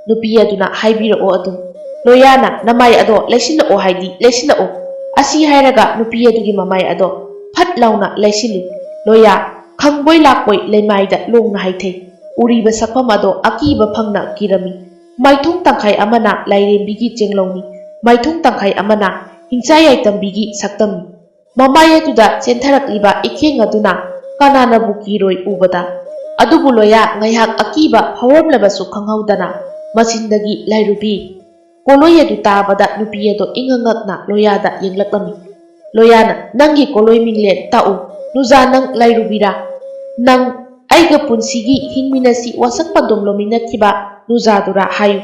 Speaker 1: ꯅꯨꯄꯤ ꯑꯗꯨꯅ, "ꯍꯥꯏꯕꯤꯔꯛꯑꯣ ꯑꯗꯨꯝ." ꯂꯣꯌꯥꯅ, "ꯅꯃꯥꯏ ꯑꯗꯣ ꯂꯩꯁꯤꯜꯂꯛꯑꯣ ꯍꯥꯏꯗꯤ ꯂꯩꯁꯤꯜꯂꯛꯑꯣ." ꯑꯁꯤ ꯍꯥꯏꯔꯒ ꯅꯨꯄꯤ ꯑꯗꯨꯒꯤ ꯃꯃꯥꯏ ꯑꯗꯣ ꯐꯠ ꯂꯥꯎꯅ ꯂꯩꯁꯤꯜꯂꯤ꯫ ꯂꯣꯌꯥ ꯈꯪꯕꯣꯏ ꯂꯥꯛꯄꯣꯏ ꯂꯩꯃꯥꯏꯗ ꯂꯣꯡꯅ ꯍꯥꯏꯊꯩ꯫ ꯎꯔꯤꯕ ꯁꯛꯐꯝ ꯑꯗꯣ ꯑꯀꯤꯕ ꯐꯪꯅ ꯀꯤꯔꯝꯃꯤ꯫ ꯃꯥꯏꯊꯣꯡ ꯇꯪꯈꯥꯏ ꯑꯃꯅ ꯂꯥꯏꯔꯦꯝꯕꯤꯒꯤ ꯆꯦꯡꯂꯧꯅꯤ, ꯃꯥꯏꯊꯣꯡ ꯇꯪꯈꯥꯏ ꯑꯃꯅ ꯍꯤꯡꯆꯥ ꯌꯥꯏꯇꯝꯕꯤꯒꯤ ꯁꯛꯇꯝꯅꯤ꯫ ꯃꯃꯥꯏ ꯑꯗꯨꯗ ꯆꯦꯟꯊꯔꯛꯂꯤꯕ ꯏꯈꯦꯡ ꯑꯗꯨꯅ ꯀꯅꯥꯅꯕꯨ ꯀꯤꯔꯣꯏ ꯎꯕꯗ? ꯑꯗꯨꯕꯨ ꯂꯣꯌꯥ ꯉꯥꯏꯍꯥꯛ ꯑꯀꯤꯕ ꯐꯥꯎꯔꯝꯂꯕꯁꯨ ꯈꯪꯍꯧꯗꯅ ꯃꯆꯤꯟꯗꯒꯤ "ꯂꯥꯏꯔꯨꯕꯤ" ꯀꯣꯂꯣꯏ ꯑꯗꯨ ꯇꯥꯕꯗ ꯅꯨꯄꯤ ꯑꯗꯣ ꯏꯉꯛꯉꯛꯅ ꯂꯣꯌꯥꯗ ꯌꯦꯡꯂꯛꯂꯝꯃꯤ꯫ ꯂꯣꯌꯥꯅ, "ꯅꯪꯒꯤ ꯀꯣꯂꯣꯏ ꯃꯤꯡꯂꯦꯟ ꯇꯥꯛꯎ꯫ ꯅꯨꯖꯥ, ꯅꯪ ꯂꯥꯏꯔꯨꯕꯤꯔꯥ? ꯅꯪ ꯑꯩꯒ ꯄꯨꯟꯁꯤꯒꯤ ꯍꯤꯡꯃꯤꯟꯅꯁꯤ ꯋꯥꯁꯛ ꯄꯟꯗꯣꯝ ꯂꯣꯃꯤꯟꯅꯈꯤꯕ ꯅꯨꯖꯥꯗꯨꯔꯥ ꯍꯥꯏꯌꯨ."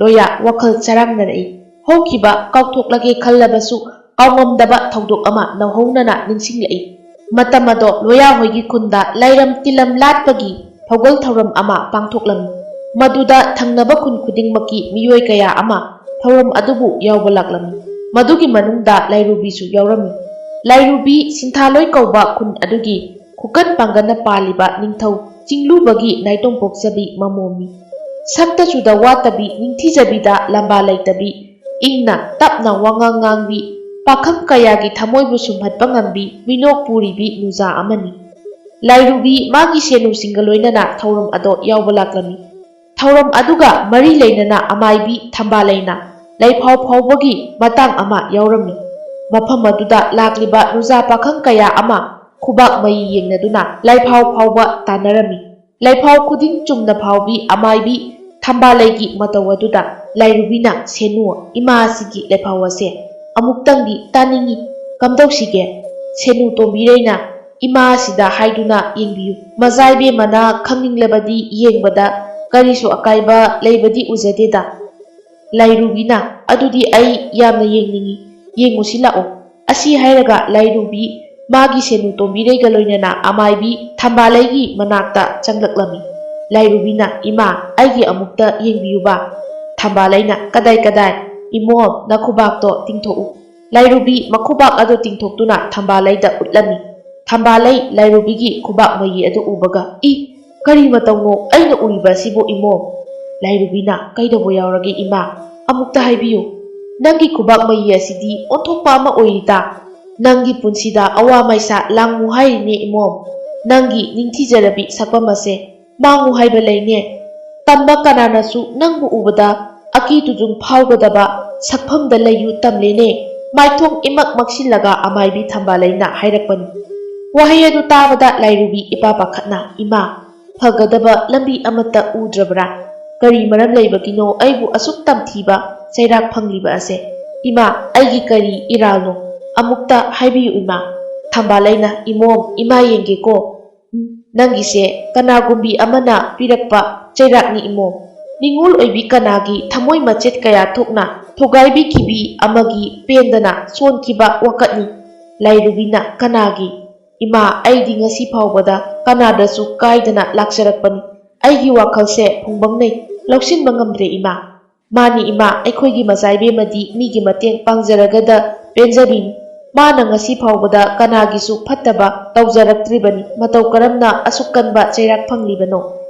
Speaker 1: ꯂꯣꯌꯥ ꯋꯥꯈꯜ ꯆꯔꯥꯡꯅꯔꯛꯏ꯫ ꯍꯧꯈꯤꯕ ꯀꯥꯎꯊꯣꯛꯂꯒꯦ ꯈꯜꯂꯕꯁꯨ ꯀꯥꯎꯉꯝꯗꯕ ꯊꯧꯗꯣꯛ ꯑꯃ ꯅꯧꯍꯧꯅꯅ ꯅꯤꯡꯁꯤꯡꯂꯛꯏ꯫ ꯃꯇꯝ ꯑꯗꯣ ꯂꯣꯌꯥ ꯍꯣꯏꯒꯤ ꯈꯨꯟꯗ ꯂꯥꯏꯔꯝ ꯇꯤꯂꯝ ꯂꯥꯠꯄꯒꯤ ꯊꯧꯒꯜ ꯊꯧꯔꯝ ꯑꯃ ꯄꯥꯡꯊꯣꯛꯂꯝꯃꯤ꯫ ꯃꯗꯨꯗ ꯊꯪꯅꯕ ꯈꯨꯟ ꯈꯨꯗꯤꯡꯃꯛꯀꯤ ꯃꯤꯑꯣꯏ ꯀꯌꯥ ꯑꯃ ꯊꯧꯔꯝ ꯑꯗꯨꯕꯨ ꯌꯥꯎꯕ ꯂꯥꯛꯂꯝꯃꯤ꯫ ꯃꯗꯨꯒꯤ ꯃꯅꯨꯡꯗ ꯂꯥꯏꯔꯨꯕꯤꯁꯨ ꯌꯥꯎꯔꯝꯃꯤ꯫ ꯂꯥꯏꯔꯨꯕꯤ ꯁꯤꯟꯊꯥꯂꯣꯏ ꯀꯧꯕ ꯈꯨꯟ ꯑꯗꯨꯒꯤ ꯈꯨꯀꯟ ꯄꯥꯡꯒꯟꯅ ꯄꯥꯜꯂꯤꯕ ꯅꯤꯡꯊꯧ ꯆꯤꯡꯂꯨꯕꯒꯤ ꯅꯥꯏꯇꯣꯝꯄꯣꯛꯆꯕꯤ ꯃꯃꯣꯝꯅꯤ꯫ ꯁꯛꯇ ꯆꯨꯗ ꯋꯥꯠꯇꯕꯤ, ꯅꯤꯡꯊꯤꯖꯕꯤꯗ ꯂꯝꯕꯥ ꯂꯩꯇꯕꯤ, ꯏꯪꯅ ꯇꯞꯅ ꯋꯥꯉꯥꯡ ꯉꯥꯡꯕꯤ, ꯄꯥꯈꯪ ꯀꯌꯥꯒꯤ ꯊꯃꯣꯏꯕꯨ ꯁꯨꯝꯍꯠꯄ ꯉꯝꯕꯤ, ꯃꯤꯅꯣꯛ ꯄꯨꯔꯤꯕꯤ ꯅꯨꯖꯥ ꯑꯃꯅꯤ꯫ ꯂꯥꯏꯔꯨꯕꯤ ꯃꯥꯒꯤ ꯁꯦꯅꯨꯁꯤꯡꯒ ꯂꯣꯏꯅꯅ ꯊꯧꯔꯝ ꯑꯗꯣ ꯌꯥꯎꯕ ꯂꯥꯛꯂꯝꯃꯤ꯫ ꯊꯧꯔꯝ ꯑꯗꯨꯒ ꯃꯔꯤ ꯂꯩꯅꯅ ꯑꯃꯥꯏꯕꯤ ꯊꯝꯕꯥꯂꯩꯅ ꯂꯩꯐꯥꯎ ꯐꯥꯎꯕꯒꯤ ꯃꯇꯥꯡ ꯑꯃ ꯌꯥꯎꯔꯝꯃꯤ꯫ ꯃꯐꯝ ꯑꯗꯨꯗ ꯂꯥꯛꯂꯤꯕ ꯅꯨꯖꯥ ꯄꯥꯈꯪ ꯀꯌꯥ ꯑꯃ ꯈꯨꯕꯥꯛ ꯃꯩ ꯌꯦꯡꯅꯗꯨꯅ ꯂꯥꯏꯐꯥꯎ ꯐꯥꯎꯕ ꯇꯥꯟꯅꯔꯝꯃꯤ꯫ ꯂꯥꯏꯐꯥꯎ ꯈꯨꯗꯤꯡ ꯆꯨꯝꯅ ꯐꯥꯎꯕꯤ ꯑꯃꯥꯏꯕꯤ ꯊꯝꯕꯥꯂꯩꯒꯤ ꯃꯇꯧ ꯑꯗꯨꯗ ꯂꯥꯏꯔꯨꯕꯤꯅ, "ꯁꯦꯅꯨ, ꯏꯃꯥ ꯑꯁꯤꯒꯤ ꯂꯥꯏꯐꯥꯎ ꯑꯁꯦ ꯑꯃꯨꯛꯇꯪꯗꯤ ꯇꯥꯅꯤꯡꯏ, ꯀꯝꯗꯧꯁꯤꯒꯦ?" ꯁꯦꯅꯨ ꯇꯣꯝꯕꯤꯔꯩꯅ, "ꯏꯃꯥ ꯑꯁꯤꯗ ꯍꯥꯏꯗꯨꯅ ꯌꯦꯡꯕꯤꯌꯨ, ꯃꯆꯥꯏꯕꯦꯝꯃꯅ ꯈꯪꯅꯤꯡꯂꯕꯗꯤ ꯌꯦꯡꯕꯗ ꯀꯔꯤꯁꯨ ꯑꯀꯥꯏꯕ ꯂꯩꯕꯗꯤ ꯎꯖꯗꯦꯗ." ꯂꯥꯏꯔꯨꯕꯤꯅ, "ꯑꯗꯨꯗꯤ ꯑꯩ ꯌꯥꯝꯅ ꯌꯦꯡꯅꯤꯡꯏ, ꯌꯦꯡꯉꯨꯁꯤ ꯂꯥꯛꯑꯣ." ꯑꯁꯤ ꯍꯥꯏꯔꯒ ꯂꯥꯏꯔꯨꯕꯤ ꯃꯥꯒꯤ ꯁꯦꯅꯨ ꯇꯣꯝꯕꯤꯔꯩꯒ ꯂꯣꯏꯅꯅ ꯑꯃꯥꯏꯕꯤ ꯊꯝꯕꯥꯂꯩꯒꯤ ꯃꯅꯥꯛꯇ ꯆꯪꯂꯛꯂꯝꯃꯤ꯫ ꯂꯥꯏꯔꯨꯕꯤꯅ, "ꯏꯃꯥ, ꯑꯩꯒꯤ ꯑꯃꯨꯛꯇ ꯌꯦꯡꯕꯤꯌꯨꯕꯥ." ꯊꯝꯕꯥꯂꯩꯅ, "ꯀꯗꯥꯏ?" "ꯏꯃꯣꯝ, ꯅꯈꯨꯕꯥꯛꯇꯣ ꯇꯤꯡꯊꯣꯛꯎ." ꯂꯥꯏꯔꯨꯕꯤ ꯃꯈꯨꯕꯥꯛ ꯑꯗꯨ ꯇꯤꯡꯊꯣꯛꯇꯨꯅ ꯊꯝꯕꯥꯂꯩꯗ ꯎꯠꯂꯝꯃꯤ꯫ ꯊꯝꯕꯥꯂꯩ ꯂꯥꯏꯔꯨꯕꯤꯒꯤ ꯈꯨꯕꯥꯛ ꯃꯌꯤ ꯑꯗꯨ ꯎꯕꯒ ꯀꯔꯤ ꯃꯇꯧꯅꯣ ꯑꯩꯅ ꯎꯔꯤꯕ ꯑꯁꯤꯕꯨ ꯏꯃꯣꯝ? ꯂꯥꯏꯔꯨꯕꯤꯅ ꯀꯩꯗꯧꯕ ꯌꯥꯎꯔꯒꯦ ꯏꯃꯥ? ꯑꯃꯨꯛꯇ ꯍꯥꯏꯕꯤꯌꯨ꯫ ꯅꯪꯒꯤ ꯈꯨꯕꯥꯛ ꯃꯌꯤ ꯑꯁꯤꯗꯤ ꯑꯣꯟꯊꯣꯛꯄ ꯑꯃ ꯑꯣꯏꯔꯤꯗ꯫ ꯅꯪꯒꯤ ꯄꯨꯟꯁꯤꯗ ꯑꯋꯥ ꯃꯩꯁꯥ ꯂꯥꯡꯉꯨ ꯍꯥꯏꯔꯤꯅꯦ ꯏꯃꯣꯝ꯫ ꯅꯪꯒꯤ ꯅꯤꯡꯊꯤꯖꯔꯕꯤ ꯁꯛꯐꯝ ꯑꯁꯦ ꯃꯥꯡꯉꯨ ꯍꯥꯏꯕ ꯂꯩꯅꯦ꯫ ꯇꯝꯕ ꯀꯅꯥꯅꯁꯨ ꯅꯪꯕꯨ ꯎꯕꯗ ꯑꯀꯤ ꯇꯨꯖꯨꯡ ꯐꯥꯎꯒꯗꯕ ꯁꯛꯐꯝꯗ ꯂꯩꯌꯨ ꯇꯝꯂꯦꯅꯦ꯫ ꯃꯥꯏꯊꯣꯡ ꯏꯃꯛ ꯃꯛꯁꯤꯜꯂꯒ ꯑꯃꯥꯏꯕꯤ ꯊꯝꯕꯥꯂꯩꯅ ꯍꯥꯏꯔꯛꯄꯅꯤ꯫ ꯋꯥꯍꯩ ꯑꯗꯨ ꯇꯥꯕꯗ ꯂꯥꯏꯔꯨꯕꯤ ꯏꯄꯥ ꯄꯥꯈꯠꯅ ꯏꯃꯥ, ꯐꯒꯗꯕ ꯂꯝꯕꯤ ꯑꯃꯠꯇ ꯎꯗ꯭ꯔꯕ꯭ꯔꯥ? ꯀꯔꯤ ꯃꯔꯝ ꯂꯩꯕꯒꯤꯅꯣ ꯑꯩꯕꯨ ꯑꯁꯨꯛ ꯇꯝꯊꯤꯕ ꯆꯩꯔꯥꯛ ꯐꯪꯂꯤꯕ ꯑꯁꯦ? ꯏꯃꯥ, ꯑꯩꯒꯤ ꯀꯔꯤ ꯏꯔꯥꯜꯅꯣ? ꯑꯃꯨꯛꯇ ꯍꯥꯏꯕꯤꯌꯨ ꯏꯃꯥ꯫ ꯊꯝꯕꯥꯂꯩꯅ ꯏꯃꯣꯝ, ꯏꯃꯥ ꯌꯦꯡꯒꯦꯀꯣ꯫ ꯅꯪꯒꯤꯁꯦ ꯀꯅꯥꯒꯨꯝꯕꯤ ꯑꯃꯅ ꯄꯤꯔꯛꯄ ꯆꯩꯔꯥꯛꯅꯤ ꯏꯃꯣꯝ꯫ ꯅꯤꯡꯉꯣꯜ ꯑꯣꯏꯕꯤ ꯀꯅꯥꯒꯤ ꯊꯃꯣꯏ ꯃꯆꯦꯠ ꯀꯌꯥ ꯊꯣꯛꯅ ꯊꯨꯒꯥꯏꯕꯤꯈꯤꯕꯤ ꯑꯃꯒꯤ ꯄꯦꯟꯗꯅ ꯁꯣꯟꯈꯤꯕ ꯋꯥꯀꯠꯅꯤ꯫ ꯂꯥꯏꯔꯨꯕꯤꯅ ꯀꯅꯥꯒꯤ? ꯏꯃꯥ, ꯑꯩꯗꯤ ꯉꯁꯤ ꯐꯥꯎꯕꯗ ꯀꯅꯥꯗꯁꯨ ꯀꯥꯏꯗꯅ ꯂꯥꯛꯆꯔꯛꯄꯅꯤ꯫ ꯑꯩꯒꯤ ꯋꯥꯈꯜꯁꯦ ꯐꯨꯡꯕꯪꯅꯩ, ꯂꯧꯁꯤꯟꯕ ꯉꯝꯗ꯭ꯔꯦ ꯏꯃꯥ꯫ ꯃꯥꯅꯤ ꯏꯃꯥ, ꯑꯩꯈꯣꯏꯒꯤ ꯃꯆꯥꯏꯕꯦꯝꯃꯗꯤ ꯃꯤꯒꯤ ꯃꯇꯦꯡ ꯄꯥꯡꯖꯔꯒꯗ ꯄꯦꯟꯖꯕꯤꯅꯤ꯫ ꯃꯥꯅ ꯉꯁꯤ ꯐꯥꯎꯕꯗ ꯀꯅꯥꯒꯤꯁꯨ ꯐꯠꯇꯕ ꯇꯧꯖꯔꯛꯇ꯭ꯔꯤꯕꯅꯤ꯫ ꯃꯇꯧ ꯀꯔꯝꯅ ꯑꯁꯨꯛ ꯀꯟꯕ ꯆꯩꯔꯥꯛ ꯐꯪꯂꯤꯕꯅꯣ?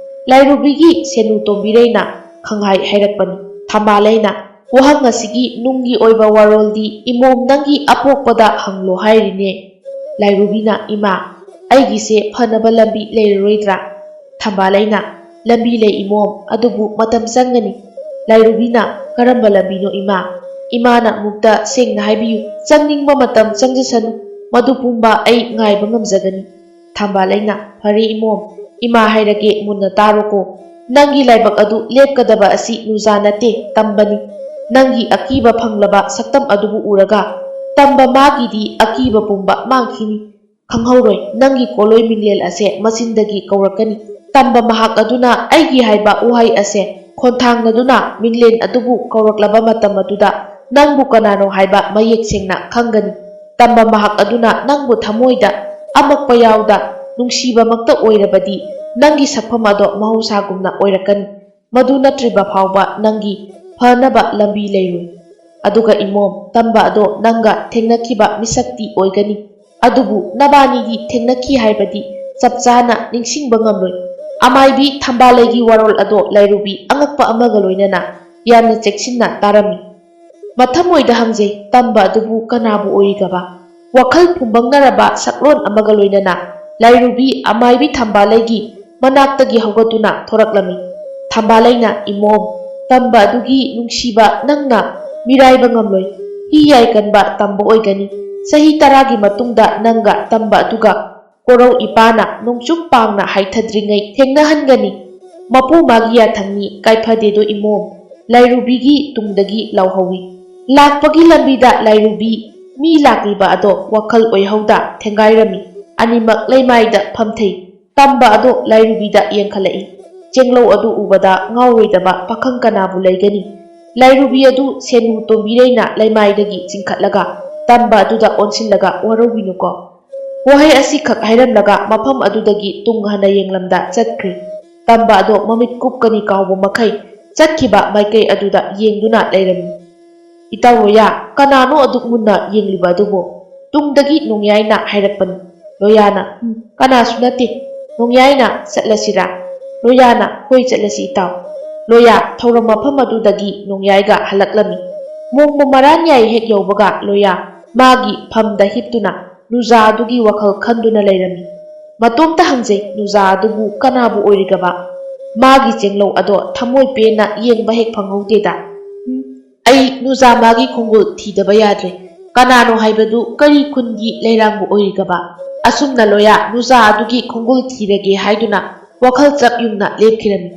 Speaker 1: ꯂꯥꯏꯔꯨꯕꯤꯒꯤ ꯁꯦꯅꯨ ꯇꯣꯝꯕꯤꯔꯩꯅ ꯈꯪꯍꯥꯏ ꯍꯥꯏꯔꯛꯄꯅꯤ꯫ ꯊꯝꯕꯥꯂꯩꯅ ꯋꯥꯍꯪ ꯑꯁꯤꯒꯤ ꯅꯨꯡꯒꯤ ꯑꯣꯏꯕ ꯋꯥꯔꯣꯜꯗꯤ ꯏꯃꯣꯝ ꯅꯪꯒꯤ ꯑꯄꯣꯛꯄꯗ ꯍꯪꯂꯣ ꯍꯥꯏꯔꯤꯅꯦ꯫ ꯂꯥꯏꯔꯨꯕꯤꯅ ꯏꯃꯥ, ꯑꯩꯒꯤꯁꯦ ꯐꯅꯕ ꯂꯝꯕꯤ ꯂꯩꯔꯔꯣꯏꯗ꯭ꯔꯥ? ꯊꯝꯕꯥꯂꯩꯅ ꯂꯝꯕꯤ ꯂꯩ ꯏꯃꯣꯝ, ꯑꯗꯨꯕꯨ ꯃꯇꯝ ꯆꯪꯒꯅꯤ꯫ ꯂꯥꯏꯔꯨꯕꯤꯅ ꯀꯔꯝꯕ ꯂꯝꯕꯤꯅꯣ ꯏꯃꯥ? ꯏꯃꯥꯅ ꯑꯃꯨꯛꯇ ꯁꯦꯡꯅ ꯍꯥꯏꯕꯤꯌꯨ꯫ ꯆꯪꯅꯤꯡꯕ ꯃꯇꯝ ꯆꯪꯖꯁꯅꯨ, ꯃꯗꯨ ꯄꯨꯝꯕ ꯑꯩ ꯉꯥꯏꯕ ꯉꯝꯖꯒꯅꯤ꯫ ꯊꯝꯕꯥꯂꯩꯅ ꯐꯔꯦ ꯏꯃꯣꯝ, ꯏꯃꯥ ꯍꯥꯏꯔꯒꯦ ꯃꯨꯟꯅ ꯇꯥꯔꯣꯀꯣ꯫ ꯅꯪꯒꯤ ꯂꯥꯏꯕꯛ ꯑꯗꯨ ꯂꯦꯞꯀꯗꯕ ꯑꯁꯤ ꯅꯨꯖꯥ ꯅꯠꯇꯦ, ꯇꯝꯕꯅꯤ꯫ ꯅꯪꯒꯤ ꯑꯀꯤꯕ ꯐꯪꯂꯕ ꯁꯛꯇꯝ ꯑꯗꯨꯕꯨ ꯎꯔꯒ ꯇꯝꯕ ꯃꯥꯒꯤꯗꯤ ꯑꯀꯤꯕ ꯄꯨꯝꯕ ꯃꯥꯡꯈꯤꯅꯤ꯫ ꯈꯪꯍꯧꯔꯣꯏ, ꯅꯪꯒꯤ ꯀꯣꯂꯣꯏ ꯃꯤꯡꯂꯦꯜ ꯑꯁꯦ ꯃꯆꯤꯟꯗꯒꯤ ꯀꯧꯔꯛꯀꯅꯤ꯫ ꯇꯝꯕ ꯃꯍꯥꯛ ꯑꯗꯨꯅ ꯑꯩꯒꯤ ꯍꯥꯏꯕ ꯋꯥꯍꯩ ꯑꯁꯦ ꯈꯣꯟꯊꯥꯡꯅꯗꯨꯅ ꯃꯤꯡꯂꯦꯟ ꯑꯗꯨꯕꯨ ꯀꯧꯔꯛꯂꯕ ꯃꯇꯝ ꯑꯗꯨꯗ ꯅꯪꯕꯨ ꯀꯅꯥꯅꯣ ꯍꯥꯏꯕ ꯃꯌꯦꯛ ꯁꯦꯡꯅ ꯈꯪꯒꯅꯤ꯫ ꯇꯝꯕ ꯃꯍꯥꯛ ꯑꯗꯨꯅ ꯅꯪꯕꯨ ꯊꯃꯣꯏꯗ ꯑꯃꯛꯄ ꯌꯥꯎꯗ ꯅꯨꯡꯁꯤꯕꯃꯛꯇ ꯑꯣꯏꯔꯕꯗꯤ ꯅꯪꯒꯤ ꯁꯛꯐꯝ ꯑꯗꯣ ꯃꯍꯧꯁꯥꯒꯨꯝꯅ ꯑꯣꯏꯔꯛꯀꯅꯤ꯫ ꯃꯗꯨ ꯅꯠꯇ꯭ꯔꯤꯕ ꯐꯥꯎꯕ ꯅꯪꯒꯤ ꯐꯅꯕ ꯂꯝꯕꯤ ꯂꯩꯔꯣꯏ꯫ ꯑꯗꯨꯒ ꯏꯃꯣꯝ, ꯇꯝꯕ ꯑꯗꯣ ꯅꯪꯒ ꯊꯦꯡꯅꯈꯤꯕ ꯃꯤꯁꯛꯇꯤ ꯑꯣꯏꯒꯅꯤ, ꯑꯗꯨꯕꯨ ꯅꯕꯥꯅꯤꯒꯤ ꯊꯦꯡꯅꯈꯤ ꯍꯥꯏꯕꯗꯤ ꯆꯞ ꯆꯥꯅ ꯅꯤꯡꯁꯤꯡꯕ ꯉꯝꯂꯣꯏ꯫ ꯑꯃꯥꯏꯕꯤ ꯊꯝꯕꯥꯂꯩꯒꯤ ꯋꯥꯔꯣꯜ ꯑꯗꯣ ꯂꯥꯏꯔꯨꯕꯤ ꯑꯉꯛꯄ ꯑꯃꯒ ꯂꯣꯏꯅꯅ ꯌꯥꯝꯅ ꯆꯦꯛꯁꯤꯟꯅ ꯇꯥꯔꯝꯃꯤ꯫ ꯃꯊꯃꯣꯏꯗ ꯍꯪꯖꯩ, ꯇꯝꯕ ꯑꯗꯨꯕꯨ ꯀꯅꯥꯕꯨ ꯑꯣꯏꯔꯤꯒꯕ? ꯋꯥꯈꯜ ꯐꯨꯡꯕꯪꯅꯔꯕ ꯁꯛꯂꯣꯟ ꯑꯃꯒ ꯂꯣꯏꯅꯅ ꯂꯥꯏꯔꯨꯕꯤ ꯑꯃꯥꯏꯕꯤ ꯊꯝꯕꯥꯂꯩꯒꯤ ꯃꯅꯥꯛꯇꯒꯤ ꯍꯧꯒꯠꯇꯨꯅ ꯊꯣꯔꯛꯂꯝꯃꯤ꯫ ꯊꯝꯕꯥꯂꯩꯅ ꯏꯃꯣꯝ, ꯇꯝꯕ ꯑꯗꯨꯒꯤ ꯅꯨꯡꯁꯤꯕ ꯅꯪꯅ ꯃꯤꯔꯥꯏꯕ ꯉꯝꯂꯣꯏ꯫ ꯍꯤ ꯌꯥꯏ ꯀꯟꯕ ꯇꯝꯕ ꯑꯣꯏꯒꯅꯤ꯫ ꯆꯍꯤ 10ꯒꯤ ꯃꯇꯨꯡꯗ ꯅꯪꯒ ꯇꯝꯕ ꯑꯗꯨꯒ ꯀꯣꯔꯧ ꯏꯄꯥꯅ ꯅꯣꯡꯆꯨꯞ ꯄꯥꯡꯅ ꯍꯥꯏꯊꯗ꯭ꯔꯤꯉꯩ ꯊꯦꯡꯅꯍꯟꯒꯅꯤ꯫ ꯃꯄꯨ ꯃꯥꯒꯤ ꯌꯥꯊꯪꯅꯤ, ꯀꯥꯏꯐꯗꯦꯗꯣ ꯏꯃꯣꯝ꯫ ꯂꯥꯏꯔꯨꯕꯤꯒꯤ ꯇꯨꯡꯗꯒꯤ ꯂꯥꯎꯍꯧꯏ꯫ ꯂꯥꯛꯄꯒꯤ ꯂꯝꯕꯤꯗ ꯂꯥꯏꯔꯨꯕꯤ ꯃꯤ ꯂꯥꯛꯂꯤꯕ ꯑꯗꯣ ꯋꯥꯈꯜ ꯑꯣꯏꯍꯧꯗ ꯊꯦꯡꯒꯥꯏꯔꯝꯃꯤ꯫ ꯑꯅꯤꯃꯛ ꯂꯩꯃꯥꯏꯗ ꯐꯝꯊꯩ꯫ ꯇꯝꯕ ꯑꯗꯣ ꯂꯥꯏꯔꯨꯕꯤꯗ ꯌꯦꯡꯈꯠꯂꯛꯏ꯫ ꯆꯦꯡꯂꯧ ꯑꯗꯨ ꯎꯕꯗ ꯉꯥꯎꯔꯣꯏꯗꯕ ꯄꯥꯈꯪ ꯀꯅꯥꯕꯨ ꯂꯩꯒꯅꯤ? ꯂꯥꯏꯔꯨꯕꯤ ꯑꯗꯨ ꯁꯦꯅꯨ ꯇꯣꯝꯕꯤꯔꯩꯅ ꯂꯩꯃꯥꯏꯗꯒꯤ ꯆꯤꯡꯈꯠꯂꯒ ꯇꯝꯕ ꯑꯗꯨꯗ ꯑꯣꯟꯁꯤꯜꯂꯒ ꯋꯥꯔꯧꯕꯤꯅꯨꯀꯣ꯫ ꯋꯥꯍꯩ ꯑꯁꯤꯈꯛ ꯍꯥꯏꯔꯝꯂꯒ ꯃꯐꯝ ꯑꯗꯨꯗꯒꯤ ꯇꯨꯡ ꯍꯟꯅ ꯌꯦꯡꯂꯝꯗ ꯆꯠꯈ꯭ꯔꯤ꯫ ꯇꯝꯕ ꯑꯗꯣ ꯃꯃꯤꯠ ꯀꯨꯞꯀꯅꯤ ꯀꯥꯎꯕ ꯃꯈꯩ ꯆꯠꯈꯤꯕ ꯃꯥꯏꯀꯩ ꯑꯗꯨꯗ ꯌꯦꯡꯗꯨꯅ ꯂꯩꯔꯝꯃꯤ꯫ ꯏꯇꯥꯎ ꯂꯣꯌꯥ, ꯀꯅꯥꯅꯣ ꯑꯗꯨꯛ ꯃꯨꯟꯅ ꯌꯦꯡꯂꯤꯕ ꯑꯗꯨꯕꯨ? ꯇꯨꯡꯗꯒꯤ ꯅꯣꯡꯌꯥꯏꯅ ꯍꯥꯏꯔꯛꯄꯅꯤ꯫ ꯂꯣꯌꯥꯅ ꯀꯅꯥꯁꯨ ꯅꯠꯇꯦ꯫ ꯅꯣꯡꯌꯥꯏꯅ ꯆꯠꯂꯁꯤꯔꯥ? ꯂꯣꯌꯥꯅ ꯍꯣꯏ ꯆꯠꯂꯁꯤ ꯏꯇꯥꯎ꯫ ꯂꯣꯌꯥ ꯊꯧꯔꯝ ꯃꯐꯝ ꯑꯗꯨꯗꯒꯤ ꯅꯣꯡꯌꯥꯏꯒ ꯍꯜꯂꯛꯂꯝꯃꯤ꯫ ꯃꯣꯡꯕ ꯃꯔꯥꯟꯌꯥꯏ ꯍꯦꯛ ꯌꯧꯕꯒ ꯂꯣꯌꯥ ꯃꯥꯒꯤ ꯐꯝꯗ ꯍꯤꯞꯇꯨꯅ ꯅꯨꯖꯥ ꯑꯗꯨꯒꯤ ꯋꯥꯈꯜ ꯈꯟꯗꯨꯅ ꯂꯩꯔꯝꯃꯤ꯫ ꯃꯇꯣꯝꯇ ꯍꯪꯖꯩ, ꯅꯨꯖꯥ ꯑꯗꯨꯕꯨ ꯀꯅꯥꯕꯨ ꯑꯣꯏꯔꯤꯒꯕ? ꯃꯥꯒꯤ ꯆꯦꯡꯂꯧ ꯑꯗꯣ ꯊꯃꯣꯏ ꯄꯦꯟꯅ ꯌꯦꯡꯕ ꯍꯦꯛ ꯐꯪꯍꯧꯗꯦꯗ꯫ ꯑꯩ ꯅꯨꯖꯥ ꯃꯥꯒꯤ ꯈꯣꯡꯒꯨꯜ ꯊꯤꯗꯕ ꯌꯥꯗ꯭ꯔꯦ꯫ ꯀꯅꯥꯅꯣ ꯍꯥꯏꯕꯗꯨ ꯀꯔꯤ ꯈꯨꯟꯒꯤ ꯂꯩꯔꯥꯡꯕꯨ ꯑꯣꯏꯔꯤꯒꯕ? ꯑꯁꯨꯝꯅ ꯂꯣꯌꯥ ꯅꯨꯖꯥ ꯑꯗꯨꯒꯤ ꯈꯣꯡꯒꯨꯜ ꯊꯤꯔꯒꯦ ꯍꯥꯏꯗꯨꯅ ꯋꯥꯈꯜ ꯆꯞ ꯌꯨꯡꯅ ꯂꯦꯞꯈꯤꯔꯝꯃꯤ꯫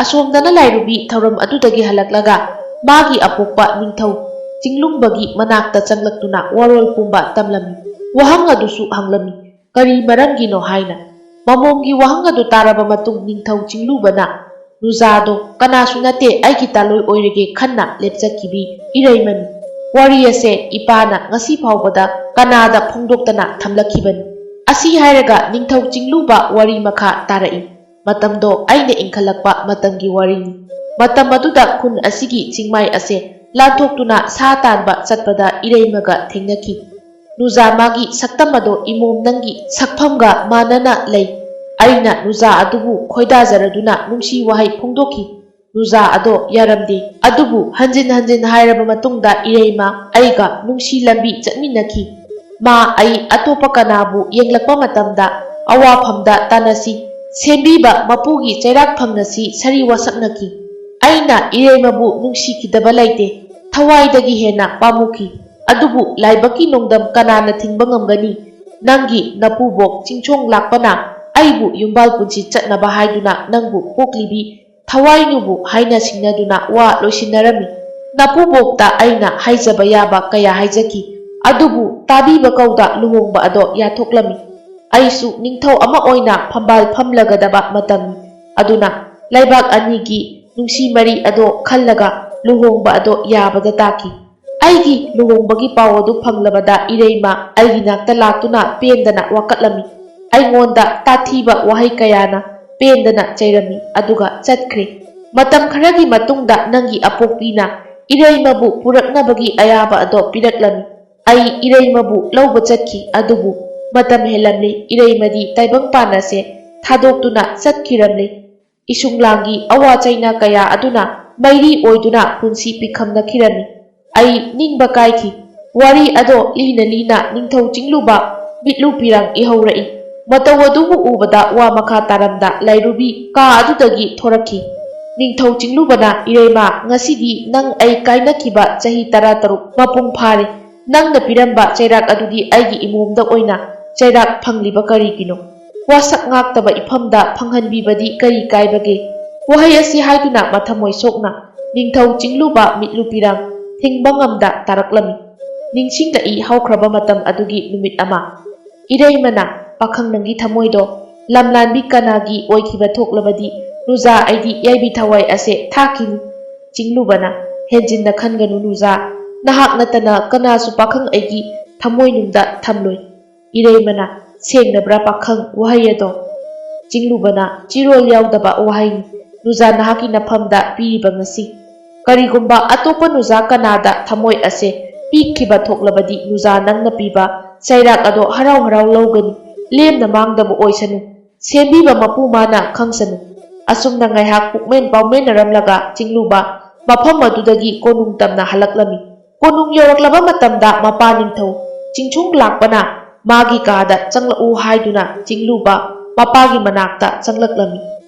Speaker 1: ꯑꯁꯣꯝꯗꯅ ꯂꯥꯏꯔꯨꯕꯤ ꯊꯧꯔꯝ ꯑꯗꯨꯗꯒꯤ ꯍꯜꯂꯛꯂꯒ ꯃꯥꯒꯤ ꯑꯄꯣꯛꯄ ꯅꯤꯡꯊꯧ ꯆꯤꯡꯂꯨꯡꯕꯒꯤ ꯃꯅꯥꯛꯇ ꯆꯪꯂꯛꯇꯨꯅ ꯋꯥꯔꯣꯜ ꯄꯨꯝꯕ ꯇꯝꯂꯝꯃꯤ꯫ ꯋꯥꯍꯪ ꯑꯗꯨꯁꯨ ꯍꯪꯂꯝꯃꯤ, ꯀꯔꯤ ꯃꯔꯝꯒꯤꯅꯣ ꯍꯥꯏꯅ꯫ ꯃꯃꯣꯝꯒꯤ ꯋꯥꯍꯪ ꯑꯗꯨ ꯇꯥꯔꯕ ꯃꯇꯨꯡ ꯅꯤꯡꯊꯧ ꯆꯤꯡꯂꯨꯕꯅ ꯅꯨꯖꯥꯗꯣ ꯀꯅꯥꯁꯨ ꯅꯠꯇꯦ, ꯑꯩꯒꯤ ꯇꯥꯂꯣꯏ ꯑꯣꯏꯔꯒꯦ ꯈꯟꯅ ꯂꯦꯞꯆꯈꯤꯕꯤ ꯏꯔꯩꯃꯅꯤ꯫ ꯋꯥꯔꯤ ꯑꯁꯦ ꯏꯄꯥꯅ ꯉꯁꯤ ꯐꯥꯎꯕꯗ ꯀꯅꯥꯗ ꯐꯣꯡꯗꯣꯛꯇꯅ ꯊꯝꯂꯛꯈꯤꯕꯅꯤ꯫ ꯑꯁꯤ ꯍꯥꯏꯔꯒ ꯅꯤꯡꯊꯧ ꯆꯤꯡꯂꯨꯕ ꯋꯥꯔꯤ ꯃꯈꯥ ꯇꯥꯔꯛꯏ꯫ ꯃꯇꯝꯗꯣ ꯑꯩꯅ ꯏꯟꯈꯠꯂꯛꯄ ꯃꯇꯝꯒꯤ ꯋꯥꯔꯤꯅꯤ꯫ ꯃꯇꯝ ꯑꯗꯨꯗ ꯈꯨꯟ ꯑꯁꯤꯒꯤ ꯆꯤꯡꯃꯥꯏ ꯑꯁꯦ ꯂꯥꯟꯊꯣꯛꯇꯨꯅ ꯁꯥ ꯇꯥꯟꯕ ꯆꯠꯄꯗ ꯏꯔꯩꯃꯒ ꯊꯦꯡꯅꯈꯤ꯫ ꯅꯨꯖꯥ ꯃꯥꯒꯤ ꯁꯛꯇꯝ ꯑꯗꯣ ꯏꯃꯣꯝ ꯅꯪꯒꯤ ꯁꯛꯐꯝꯒ ꯃꯥꯟꯅꯅ ꯂꯩ꯫ ꯑꯩꯅ ꯅꯨꯖꯥ ꯑꯗꯨꯕꯨ ꯈꯣꯏꯗꯥꯖꯔꯗꯨꯅ ꯅꯨꯡꯁꯤ ꯋꯥꯍꯩ ꯐꯣꯡꯗꯣꯛꯈꯤ꯫ ꯅꯨꯖꯥ ꯑꯗꯣ ꯌꯥꯔꯝꯗꯦ꯫ ꯑꯗꯨꯕꯨ ꯍꯟꯖꯤꯟ ꯍꯟꯖꯤꯟ ꯍꯥꯏꯔꯕ ꯃꯇꯨꯡꯗ ꯏꯔꯩꯃ ꯑꯩꯒ ꯅꯨꯡꯁꯤ ꯂꯝꯕꯤ ꯆꯠꯃꯤꯟꯅꯈꯤ꯫ ꯃꯥ ꯑꯩ ꯑꯇꯣꯞꯄ ꯀꯅꯥꯕꯨ ꯌꯦꯡꯂꯛꯄ ꯃꯇꯝꯗ ꯑꯋꯥꯐꯝꯗ ꯇꯥꯟꯅꯁꯤ, ꯁꯦꯝꯕꯤꯕ ꯃꯄꯨꯒꯤ ꯆꯩꯔꯥꯛ ꯐꯪꯅꯁꯤ ꯁꯔꯤ ꯋꯥꯁꯛꯅꯈꯤ꯫ ꯑꯩꯅ ꯏꯔꯩꯃꯕꯨ ꯅꯨꯡꯁꯤꯈꯤꯗꯕ ꯂꯩꯇꯦ, ꯊꯋꯥꯏꯗꯒꯤ ꯍꯦꯟꯅ ꯄꯥꯝꯃꯨꯈꯤ꯫ ꯑꯗꯨꯕꯨ ꯂꯥꯏꯕꯛꯀꯤ ꯅꯣꯡꯗꯝ ꯀꯅꯥꯅ ꯊꯤꯡꯕ ꯉꯝꯒꯅꯤ? ꯅꯪꯒꯤ ꯅꯄꯨꯕꯣꯛ ꯆꯤꯡꯁꯣꯡ ꯂꯥꯛꯄꯅ ꯑꯩꯕꯨ ꯌꯨꯝꯕꯥꯜ ꯄꯨꯟꯁꯤ ꯆꯠꯅꯕ ꯍꯥꯏꯗꯨꯅ ꯅꯪꯕꯨ ꯄꯣꯛꯂꯤꯕꯤ ꯊꯋꯥꯏꯅꯨꯕꯨ ꯍꯥꯏꯅ ꯁꯤꯡꯅꯗꯨꯅ ꯋꯥ ꯂꯣꯏꯁꯤꯟꯅꯔꯝꯃꯤ꯫ ꯅꯄꯨꯕꯣꯛꯇ ꯑꯩꯅ ꯍꯥꯏꯖꯕ ꯌꯥꯕ ꯀꯌꯥ ꯍꯥꯏꯖꯈꯤ, ꯑꯗꯨꯕꯨ ꯇꯥꯕꯤꯕ ꯀꯧꯗ ꯂꯨꯍꯣꯡꯕ ꯑꯗꯣ ꯌꯥꯊꯣꯛꯂꯝꯃꯤ꯫ ꯑꯩꯁꯨ ꯅꯤꯡꯊꯧ ꯑꯃ ꯑꯣꯏꯅ ꯐꯝꯕꯥꯜ ꯐꯝꯂꯒꯗꯕ ꯃꯇꯝꯅꯤ, ꯑꯗꯨꯅ ꯂꯩꯕꯥꯛ ꯑꯅꯤꯒꯤ ꯅꯨꯡꯁꯤ ꯃꯔꯤ ꯑꯗꯣ ꯈꯜꯂꯒ ꯂꯨꯍꯣꯡꯕ ꯑꯗꯣ ꯌꯥꯕꯗ ꯇꯥꯈꯤ꯫ ꯑꯩꯒꯤ ꯂꯨꯍꯣꯡꯕꯒꯤ ꯄꯥꯎ ꯑꯗꯨ ꯐꯪꯂꯕꯗ ꯏꯔꯩꯃ ꯑꯩꯒꯤ ꯅꯥꯛꯇ ꯂꯥꯛꯇꯨꯅ ꯄꯦꯟꯗꯅ ꯋꯥꯀꯠꯂꯝꯃꯤ꯫ ꯑꯩꯉꯣꯟꯗ ꯇꯥꯊꯤꯕ ꯋꯥꯍꯩ ꯀꯌꯥꯅ ꯄꯦꯟꯗꯅ ꯆꯩꯔꯝꯃꯤ, ꯑꯗꯨꯒ ꯆꯠꯈ꯭ꯔꯦ꯫ ꯃꯇꯝ ꯈꯔꯒꯤ ꯃꯇꯨꯡꯗ ꯅꯪꯒꯤ ꯑꯄꯣꯛꯄꯤꯅ ꯏꯔꯩꯃꯕꯨ ꯄꯨꯔꯛꯅꯕꯒꯤ ꯑꯌꯥꯕ ꯑꯗꯣ ꯄꯤꯔꯛꯂꯝꯃꯤ꯫ ꯑꯩ ꯏꯔꯩꯃꯕꯨ ꯂꯧꯕ ꯆꯠꯈꯤ, ꯑꯗꯨꯕꯨ ꯃꯇꯝ ꯍꯦꯜꯂꯝꯂꯦ꯫ ꯏꯔꯩꯃꯗꯤ ꯇꯥꯏꯕꯪꯄꯥꯟ ꯑꯁꯦ ꯊꯥꯗꯣꯛꯇꯨꯅ ꯆꯠꯈꯤꯔꯝꯂꯦ꯫ ꯏꯁꯨꯡꯂꯥꯡꯒꯤ ꯑꯋꯥ ꯆꯩꯅꯥ ꯀꯌꯥ ꯑꯗꯨꯅ ꯃꯩꯔꯤ ꯑꯣꯏꯗꯨꯅ ꯄꯨꯟꯁꯤ ꯄꯤꯈꯝꯅꯈꯤꯔꯝꯃꯤ꯫ ꯑꯩ ꯅꯤꯡꯕ ꯀꯥꯏꯈꯤ꯫ ꯋꯥꯔꯤ ꯑꯗꯣ ꯂꯤꯅ ꯂꯤꯅ ꯅꯤꯡꯊꯧ ꯆꯤꯡꯂꯨꯕ ꯃꯤꯠꯂꯨ ꯄꯤꯔꯥꯡ ꯏꯍꯧꯔꯛꯏ꯫ ꯃꯇꯧ ꯑꯗꯨꯕꯨ ꯎꯕꯗ ꯋꯥ ꯃꯈꯥ ꯇꯥꯔꯝꯗ ꯂꯥꯏꯔꯨꯕꯤ ꯀꯥ ꯑꯗꯨꯗꯒꯤ ꯊꯣꯔꯛꯈꯤ꯫ ꯅꯤꯡꯊꯧ ꯆꯤꯡꯂꯨꯕꯅ ꯏꯔꯩꯃ, ꯉꯁꯤꯗꯤ ꯅꯪ ꯑꯩ ꯀꯥꯏꯅꯈꯤꯕ ꯆꯍꯤ 13 ꯃꯄꯨꯡ ꯐꯥꯔꯦ꯫ ꯅꯪꯅ ꯄꯤꯔꯝꯕ ꯆꯩꯔꯥꯛ ꯑꯗꯨꯗꯤ ꯑꯩꯒꯤ ꯏꯃꯣꯝꯗ ꯑꯣꯏꯅ ꯆꯩꯔꯥꯛ ꯐꯪꯂꯤꯕ ꯀꯔꯤꯒꯤꯅꯣ? ꯋꯥꯁꯛ ꯉꯥꯛꯇꯕ ꯏꯐꯝꯗ ꯐꯪꯍꯟꯕꯤꯕꯗꯤ ꯀꯔꯤ ꯀꯥꯏꯕꯒꯦ? ꯋꯥꯍꯩ ꯑꯁꯤ ꯍꯥꯏꯗꯨꯅ ꯃꯊꯃꯣꯏ ꯁꯣꯛꯅ ꯅꯤꯡꯊꯧ ꯆꯤꯡꯂꯨꯕ ꯃꯤꯠꯂꯨ ꯄꯤꯔꯥꯡ ꯊꯤꯡꯕ ꯉꯝꯗ ꯇꯥꯔꯛꯂꯝꯃꯤ꯫ ꯅꯤꯡꯁꯤꯡꯂꯛꯏ ꯍꯧꯈ꯭ꯔꯕ ꯃꯇꯝ ꯑꯗꯨꯒꯤ ꯅꯨꯃꯤꯠ ꯑꯃ꯫ ꯏꯔꯩꯃꯅ, ꯄꯥꯈꯪ ꯅꯪꯒꯤ ꯊꯃꯣꯏꯗꯣ ꯂꯝꯂꯥꯟꯕꯤ ꯀꯅꯥꯒꯤ ꯑꯣꯏꯈꯤꯕ ꯊꯣꯛꯂꯕꯗꯤ ꯅꯨꯖꯥ ꯑꯩꯗꯤ ꯌꯥꯏꯕꯤ ꯊꯋꯥꯏ ꯑꯁꯦ ꯊꯥꯈꯤꯅꯤ꯫ ꯆꯤꯡꯂꯨꯕꯅ, ꯍꯦꯟꯖꯤꯟꯅ ꯈꯟꯒꯅꯨ ꯅꯨꯖꯥ, ꯅꯍꯥꯛ ꯅꯠꯇꯅ ꯀꯅꯥꯁꯨ ꯄꯥꯈꯪ ꯑꯩꯒꯤ ꯊꯃꯣꯏꯅꯨꯡꯗ ꯊꯝꯂꯣꯏ꯫ ꯏꯔꯩꯃꯅ, ꯁꯦꯡꯅꯕ꯭ꯔꯥ ꯄꯥꯈꯪ ꯋꯥꯍꯩ ꯑꯗꯣ? ꯆꯤꯡꯂꯨꯕꯅ, ꯆꯤꯔꯣꯜ ꯌꯥꯎꯗꯕ ꯋꯥꯍꯩꯅꯤ ꯅꯨꯖꯥ ꯅꯍꯥꯛꯀꯤ ꯅꯐꯝꯗ ꯄꯤꯔꯤꯕ ꯉꯁꯤ꯫ ꯀꯔꯤꯒꯨꯝꯕ ꯑꯇꯣꯞꯄ ꯅꯨꯖꯥ ꯀꯅꯥꯗ ꯊꯃꯣꯏ ꯑꯁꯦ ꯄꯤꯈꯤꯕ ꯊꯣꯛꯂꯕꯗꯤ ꯅꯨꯖꯥ ꯅꯪꯅ ꯄꯤꯕ ꯆꯩꯔꯥꯛ ꯑꯗꯣ ꯍꯔꯥꯎ ꯍꯔꯥꯎ ꯂꯧꯒꯅꯤ, ꯂꯦꯝꯅ ꯃꯥꯡꯗꯕ ꯑꯣꯏꯁꯅꯨ, ꯁꯦꯝꯕꯤꯕ ꯃꯄꯨ ꯃꯥꯅ ꯈꯪꯁꯅꯨ꯫ ꯑꯁꯨꯝꯅ ꯉꯥꯏꯍꯥꯛ ꯄꯨꯛꯃꯦꯟ ꯄꯥꯎꯃꯦꯟꯅꯔꯝꯂꯒ ꯆꯤꯡꯂꯨꯕ ꯃꯐꯝ ꯑꯗꯨꯗꯒꯤ ꯀꯣꯅꯨꯡ ꯇꯝꯅ ꯍꯜꯂꯛꯂꯝꯃꯤ꯫ ꯀꯣꯅꯨꯡ ꯌꯧꯔꯛꯂꯕ ꯃꯇꯝꯗ ꯃꯄꯥ ꯅꯤꯡꯊꯧ ꯆꯤꯡꯁꯣꯡ ꯂꯥꯛꯄꯅ ꯃꯥꯒꯤ ꯀꯥꯗ ꯆꯪꯂꯛꯎ ꯍꯥꯏꯗꯨꯅ ꯆꯤꯡꯂꯨꯕ ꯃꯄꯥꯒꯤ ꯃꯅꯥꯛꯇ ꯆꯪꯂꯛꯂꯝꯃꯤ꯫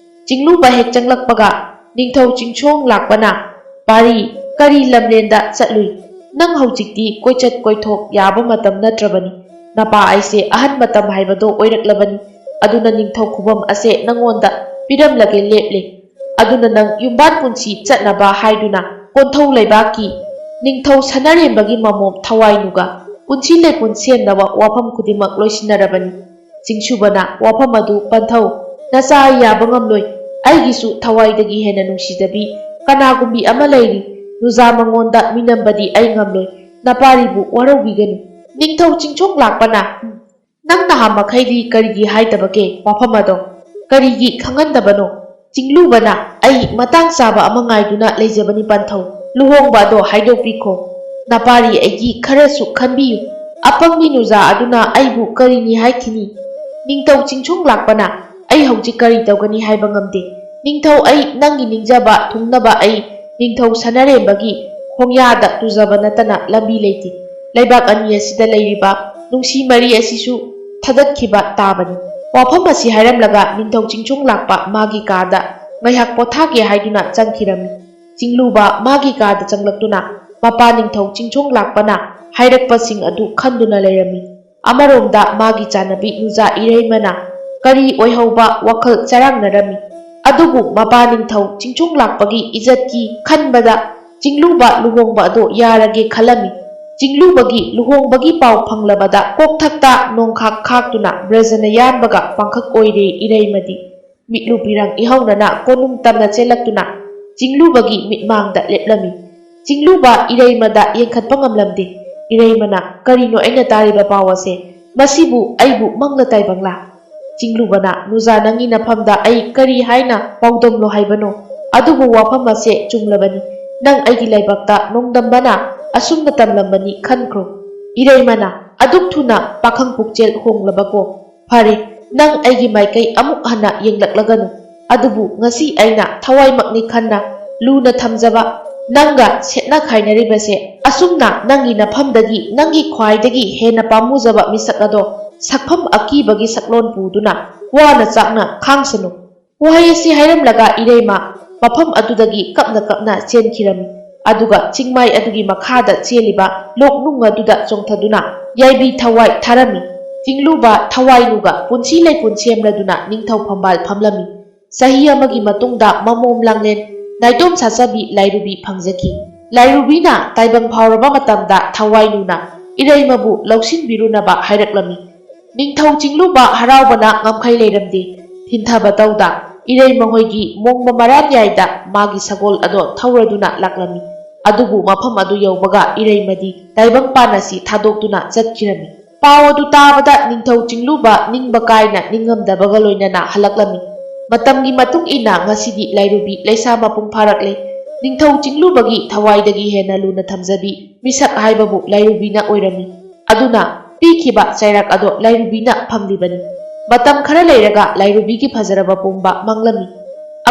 Speaker 1: ꯆꯤꯡꯂꯨꯕ ꯍꯦꯛ ꯆꯪꯂꯛꯄꯒ ꯅꯤꯡꯊꯧ ꯆꯤꯡꯁꯣꯡ ꯂꯥꯛꯄꯅ, ꯄꯥꯔꯤ, ꯀꯔꯤ ꯂꯝꯂꯦꯟꯗ ꯆꯠꯂꯨꯏ? ꯅꯪ ꯍꯧꯖꯤꯛꯇꯤ ꯀꯣꯏꯆꯠ ꯀꯣꯏꯊꯣꯛ ꯌꯥꯕ ꯃꯇꯝ ꯅꯠꯇ꯭ꯔꯕꯅꯤ꯫ ꯅꯄꯥ ꯑꯩꯁꯦ ꯑꯍꯟ ꯃꯇꯝ ꯍꯥꯏꯕꯗꯣ ꯑꯣꯏꯔꯛꯂꯕꯅꯤ, ꯑꯗꯨꯅ ꯅꯤꯡꯊꯧ ꯈꯨꯕꯝ ꯑꯁꯦ ꯅꯪꯉꯣꯟꯗ ꯄꯤꯔꯝꯂꯒꯦ ꯂꯦꯞꯂꯦ꯫ ꯑꯗꯨꯅ ꯅꯪ ꯌꯨꯝꯕꯥꯟ ꯄꯨꯟꯁꯤ ꯆꯠꯅꯕ ꯍꯥꯏꯗꯨꯅ ꯀꯣꯟꯊꯧ ꯂꯩꯕꯥꯛꯀꯤ ꯅꯤꯡꯊꯧ ꯁꯅꯔꯦꯝꯕꯒꯤ ꯃꯃꯣꯝ ꯊꯋꯥꯏꯅꯨꯒ ꯄꯨꯟꯁꯤ ꯂꯩꯄꯨꯟ ꯁꯦꯝꯅꯕ ꯋꯥꯐꯝ ꯈꯨꯗꯤꯡꯃꯛ ꯂꯣꯏꯁꯤꯟꯅꯔꯕꯅꯤ꯫ ꯆꯤꯡꯁꯨꯕꯅ, ꯋꯥꯐꯝ ꯑꯗꯨ ꯄꯟꯊꯧ, ꯅꯆꯥ ꯑꯩ ꯌꯥꯕ ꯉꯝꯂꯣꯏ꯫ ꯑꯩꯒꯤꯁꯨ ꯊꯋꯥꯏꯗꯒꯤ ꯍꯦꯟꯅ ꯅꯨꯡꯁꯤꯖꯕꯤ ꯀꯅꯥꯒꯨꯝꯕꯤ ꯑꯃ ꯂꯩꯔꯤ꯫ ꯅꯨꯖꯥ ꯃꯉꯣꯟꯗ ꯃꯤꯅꯝꯕꯗꯤ ꯑꯩ ꯉꯝꯂꯣꯏ꯫ ꯅꯄꯥꯔꯤꯕꯨ ꯋꯥꯔꯧꯕꯤꯒꯅꯨ꯫ ꯅꯤꯡꯊꯧ ꯆꯤꯡꯁꯣꯡ ꯂꯥꯛꯄꯅ, ꯅꯪ ꯅꯍꯥꯟꯃꯈꯩꯗꯤ ꯀꯔꯤꯒꯤ ꯍꯥꯏꯗꯕꯒꯦ ꯋꯥꯐꯝ ꯑꯗꯣ? ꯀꯔꯤꯒꯤ ꯈꯪꯍꯟꯗꯕꯅꯣ? ꯆꯤꯡꯂꯨꯕꯅ, ꯑꯩ ꯃꯇꯥꯡ ꯆꯥꯕ ꯑꯃ ꯉꯥꯏꯗꯨꯅ ꯂꯩꯖꯕꯅꯤ ꯄꯟꯊꯧ, ꯂꯨꯍꯣꯡꯕ ꯑꯗꯣ ꯍꯥꯏꯗꯣꯛꯄꯤꯈꯣ꯫ ꯅꯄꯥꯔꯤ ꯑꯩꯒꯤ ꯈꯔꯁꯨ ꯈꯟꯕꯤꯌꯨ꯫ ꯑꯄꯪꯕꯤ ꯅꯨꯖꯥ ꯑꯗꯨꯅ ꯑꯩꯕꯨ ꯀꯔꯤꯅꯤ ꯍꯥꯏꯈꯤꯅꯤ? ꯅꯤꯡꯊꯧ ꯆꯤꯡꯁꯣꯡ ꯂꯥꯛꯄꯅ, ꯑꯩ ꯍꯧꯖꯤꯛ ꯀꯔꯤ ꯇꯧꯒꯅꯤ ꯍꯥꯏꯕ ꯉꯝꯗꯦ꯫ ꯅꯤꯡꯊꯧ ꯑꯩ ꯅꯪꯒꯤ ꯅꯤꯡꯖꯕ ꯊꯨꯡꯅꯕ ꯑꯩ ꯅꯤꯡꯊꯧ ꯁꯅꯔꯦꯝꯕꯒꯤ ꯈꯣꯡꯌꯥꯗ ꯇꯨꯖꯕ ꯅꯠꯇꯅ ꯂꯝꯕꯤ ꯂꯩꯇꯦ꯫ ꯂꯩꯕꯥꯛ ꯑꯅꯤ ꯑꯁꯤꯗ ꯂꯩꯔꯤꯕ ꯅꯨꯡꯁꯤ ꯃꯔꯤ ꯑꯁꯤꯁꯨ ꯊꯗꯠꯈꯤꯕ ꯇꯥꯕꯅꯤ꯫ ꯋꯥꯐꯝ ꯑꯁꯤ ꯍꯥꯏꯔꯝꯂꯒ ꯅꯤꯡꯊꯧ ꯆꯤꯡꯁꯣꯡ ꯂꯥꯛꯄ ꯃꯥꯒꯤ ꯀꯥꯗ ꯉꯥꯏꯍꯥꯛ ꯄꯣꯊꯥꯒꯦ ꯍꯥꯏꯗꯨꯅ ꯆꯪꯈꯤꯔꯝꯃꯤ꯫ ꯆꯤꯡꯂꯨꯕ ꯃꯥꯒꯤ ꯀꯥꯗ ꯆꯪꯂꯛꯇꯨꯅ ꯃꯄꯥ ꯅꯤꯡꯊꯧ ꯆꯤꯡꯁꯣꯡ ꯂꯥꯛꯄꯅ ꯍꯥꯏꯔꯛꯄꯁꯤꯡ ꯑꯗꯨ ꯈꯟꯗꯨꯅ ꯂꯩꯔꯝꯃꯤ꯫ ꯑꯃꯔꯣꯝꯗ ꯃꯥꯒꯤ ꯆꯥꯟꯅꯕꯤ ꯅꯨꯖꯥ ꯏꯔꯩꯃꯅ ꯀꯔꯤ ꯑꯣꯏꯍꯧꯕ ꯋꯥꯈꯜ ꯆꯔꯥꯡꯅꯔꯝꯃꯤ꯫ ꯑꯗꯨꯕꯨ ꯃꯄꯥ ꯅꯤꯡꯊꯧ ꯆꯤꯡꯁꯣꯡ ꯂꯥꯛꯄꯒꯤ ꯏꯖꯠꯀꯤ ꯈꯟꯕꯗ ꯆꯤꯡꯂꯨꯕ ꯂꯨꯍꯣꯡꯕ ꯑꯗꯣ ꯌꯥꯔꯒꯦ ꯈꯜꯂꯝꯃꯤ꯫ ꯆꯤꯡꯂꯨꯕꯒꯤ ꯂꯨꯍꯣꯡꯕꯒꯤ ꯄꯥꯎ ꯐꯪꯂꯕꯗ ꯀꯣꯛꯊꯛꯇ ꯅꯣꯡꯈꯥꯛ ꯈꯥꯛꯇꯨꯅ ꯕ꯭ꯔꯖꯅ ꯌꯥꯟꯕꯒ ꯄꯥꯡꯈꯛ ꯑꯣꯏꯔꯦ ꯏꯔꯩꯃꯗꯤ꯫ ꯃꯤꯠꯂꯨ ꯄꯤꯔꯥꯡ ꯏꯍꯧꯅꯅ ꯀꯣꯅꯨꯡ ꯇꯝꯅ ꯆꯦꯜꯂꯛꯇꯨꯅ ꯆꯤꯡꯂꯨꯕꯒꯤ ꯃꯤꯠꯃꯥꯡꯗ ꯂꯦꯞꯂꯝꯃꯤ꯫ ꯆꯤꯡꯂꯨꯕ ꯏꯔꯩꯃꯗ ꯌꯦꯡꯈꯠꯄ ꯉꯝꯂꯝꯗꯦ꯫ ꯏꯔꯩꯃꯅ, ꯀꯔꯤꯅꯣ ꯑꯩꯅ ꯇꯥꯔꯤꯕ ꯄꯥꯎ ꯑꯁꯦ? ꯃꯁꯤꯕꯨ ꯑꯩꯕꯨ ꯃꯪꯂ ꯇꯥꯏꯕꯪꯂꯥ? ꯆꯤꯡꯂꯨꯕꯅ, ꯅꯨꯖꯥ ꯅꯪꯒꯤ ꯅꯐꯝꯗ ꯑꯩ ꯀꯔꯤ ꯍꯥꯏꯅ ꯄꯥꯎꯗꯝꯂꯣ ꯍꯥꯏꯕꯅꯣ? ꯑꯗꯨꯕꯨ ꯋꯥꯐꯝ ꯑꯁꯦ ꯆꯨꯝꯂꯕꯅꯤ꯫ ꯅꯪ ꯑꯩꯒꯤ ꯂꯥꯏꯕꯛꯇ ꯅꯣꯡꯗꯝꯕꯅ ꯑꯁꯨꯝꯅ ꯇꯝꯂꯝꯕꯅꯤ ꯈꯟꯈ꯭ꯔꯣ꯫ ꯏꯔꯩꯃꯅ, ꯑꯗꯨꯛ ꯊꯨꯅ ꯄꯥꯈꯪ ꯄꯨꯛꯆꯦꯜ ꯍꯣꯡꯂꯕꯀꯣ? ꯐꯔꯦ, ꯅꯪ ꯑꯩꯒꯤ ꯃꯥꯏꯀꯩ ꯑꯃꯨꯛ ꯍꯟꯅ ꯌꯦꯡꯂꯛꯂꯒꯅꯨ꯫ ꯑꯗꯨꯕꯨ ꯉꯁꯤ ꯑꯩꯅ ꯊꯋꯥꯏꯃꯛꯅꯤ ꯈꯟꯅ ꯂꯨꯅ ꯊꯝꯖꯕ ꯅꯪꯒ ꯁꯦꯠꯅ ꯈꯥꯏꯅꯔꯤꯕꯁꯦ ꯑꯁꯨꯝꯅ ꯅꯪꯒꯤ ꯅꯐꯝꯗꯒꯤ ꯅꯪꯒꯤ ꯈ꯭ꯋꯥꯏꯗꯒꯤ ꯍꯦꯟꯅ ꯄꯥꯝꯃꯨꯖꯕ ꯃꯤꯁꯛ ꯑꯗꯣ ꯁꯛꯐꯝ ꯑꯀꯤꯕꯒꯤ ꯁꯛꯂꯣꯟ ꯄꯨꯗꯨꯅ ꯋꯥꯅ ꯆꯥꯛꯅ ꯈꯥꯡꯁꯅꯨ꯫ ꯋꯥꯍꯩ ꯑꯁꯤ ꯍꯥꯏꯔꯝꯂꯒ ꯏꯔꯩꯃ ꯃꯐꯝ ꯑꯗꯨꯗꯒꯤ ꯀꯞꯅ ꯀꯞꯅ ꯆꯦꯟꯈꯤꯔꯝꯃꯤ꯫ ꯑꯗꯨꯒ ꯆꯤꯡꯃꯥꯏ ꯑꯗꯨꯒꯤ ꯃꯈꯥꯗ ꯆꯦꯜꯂꯤꯕ ꯂꯣꯛꯅꯨꯡ ꯑꯗꯨꯗ ꯆꯣꯡꯊꯗꯨꯅ ꯌꯥꯏꯕꯤ ꯊꯋꯥꯏ ꯊꯥꯔꯝꯃꯤ꯫ ꯆꯤꯡꯂꯨꯕ ꯊꯋꯥꯏꯂꯨꯒ ꯄꯨꯟꯁꯤ ꯂꯩꯄꯨꯟ ꯁꯦꯝꯂꯗꯨꯅ ꯅꯤꯡꯊꯧ ꯐꯝꯕꯥꯜ ꯐꯝꯂꯝꯃꯤ꯫ ꯆꯍꯤ ꯑꯃꯒꯤ ꯃꯇꯨꯡꯗ ꯃꯃꯣꯝ ꯂꯥꯡꯂꯦꯟ ꯅꯥꯏꯇꯣꯝ ꯁꯥꯆꯕꯤ ꯂꯥꯏꯔꯨꯕꯤ ꯐꯪꯖꯈꯤ꯫ ꯂꯥꯏꯔꯨꯕꯤꯅ ꯇꯥꯏꯕꯪ ꯐꯥꯎꯔꯕ ꯃꯇꯝꯗ ꯊꯋꯥꯏꯂꯨꯅ ꯏꯔꯩꯃꯕꯨ ꯂꯧꯁꯤꯟꯕꯤꯔꯨꯅꯕ ꯍꯥꯏꯔꯛꯂꯝꯃꯤ꯫ ꯅꯤꯡꯊꯧ ꯆꯤꯡꯂꯨꯕ ꯍꯔꯥꯎꯕꯅ ꯉꯝꯈꯩ ꯂꯩꯔꯝꯗꯦ꯫ ꯊꯤꯟꯊꯕ ꯇꯧꯗ ꯏꯔꯩꯃ ꯍꯣꯏꯒꯤ ꯃꯣꯡꯃ ꯃꯔꯥꯟꯌꯥꯏꯗ ꯃꯥꯒꯤ ꯁꯒꯣꯜ ꯑꯗꯣ ꯊꯧꯔꯗꯨꯅ ꯂꯥꯛꯂꯝꯃꯤ꯫ ꯑꯗꯨꯕꯨ ꯃꯐꯝ ꯑꯗꯨ ꯌꯧꯕꯒ ꯏꯔꯩꯃꯗꯤ ꯇꯥꯏꯕꯪꯄꯥꯟ ꯑꯁꯤ ꯊꯥꯗꯣꯛꯇꯨꯅ ꯆꯠꯈꯤꯔꯝꯃꯤ꯫ ꯄꯥꯎ ꯑꯗꯨ ꯇꯥꯕꯗ ꯅꯤꯡꯊꯧ ꯆꯤꯡꯂꯨꯕ ꯅꯤꯡꯕ ꯀꯥꯏꯅ ꯅꯤꯡꯉꯝꯗꯕꯒ ꯂꯣꯏꯅꯅ ꯍꯜꯂꯛꯂꯝꯃꯤ꯫ ꯃꯇꯝꯒꯤ ꯃꯇꯨꯡ ꯏꯟꯅ ꯉꯁꯤꯗꯤ ꯂꯥꯏꯔꯨꯕꯤ ꯂꯩꯁꯥ ꯃꯄꯨꯡ ꯐꯥꯔꯛꯂꯦ꯫ ꯅꯤꯡꯊꯧ ꯆꯤꯡꯂꯨꯕꯒꯤ ꯊꯋꯥꯏꯗꯒꯤ ꯍꯦꯟꯅ ꯂꯨꯅ ꯊꯝꯖꯕꯤ ꯃꯤꯁꯛ ꯍꯥꯏꯕꯕు ꯂꯥꯏꯔꯨꯕꯤꯅ ꯑꯣꯏꯔꯝꯃꯤ꯫ ꯑꯗꯨꯅ ꯄꯤꯈꯤꯕ ꯆꯩꯔꯥꯛ ꯑꯗꯣ ꯂꯥꯏꯔꯨꯕꯤꯅ ꯐꯪꯂꯤꯕꯅꯤ꯫ ꯃꯇꯝ ꯈꯔ ꯂꯩꯔꯒ ꯂꯥꯏꯔꯨꯕꯤꯒꯤ ꯐꯖꯔꯕ ꯄꯨꯡꯕ ꯃꯪꯂꯝꯃꯤ꯫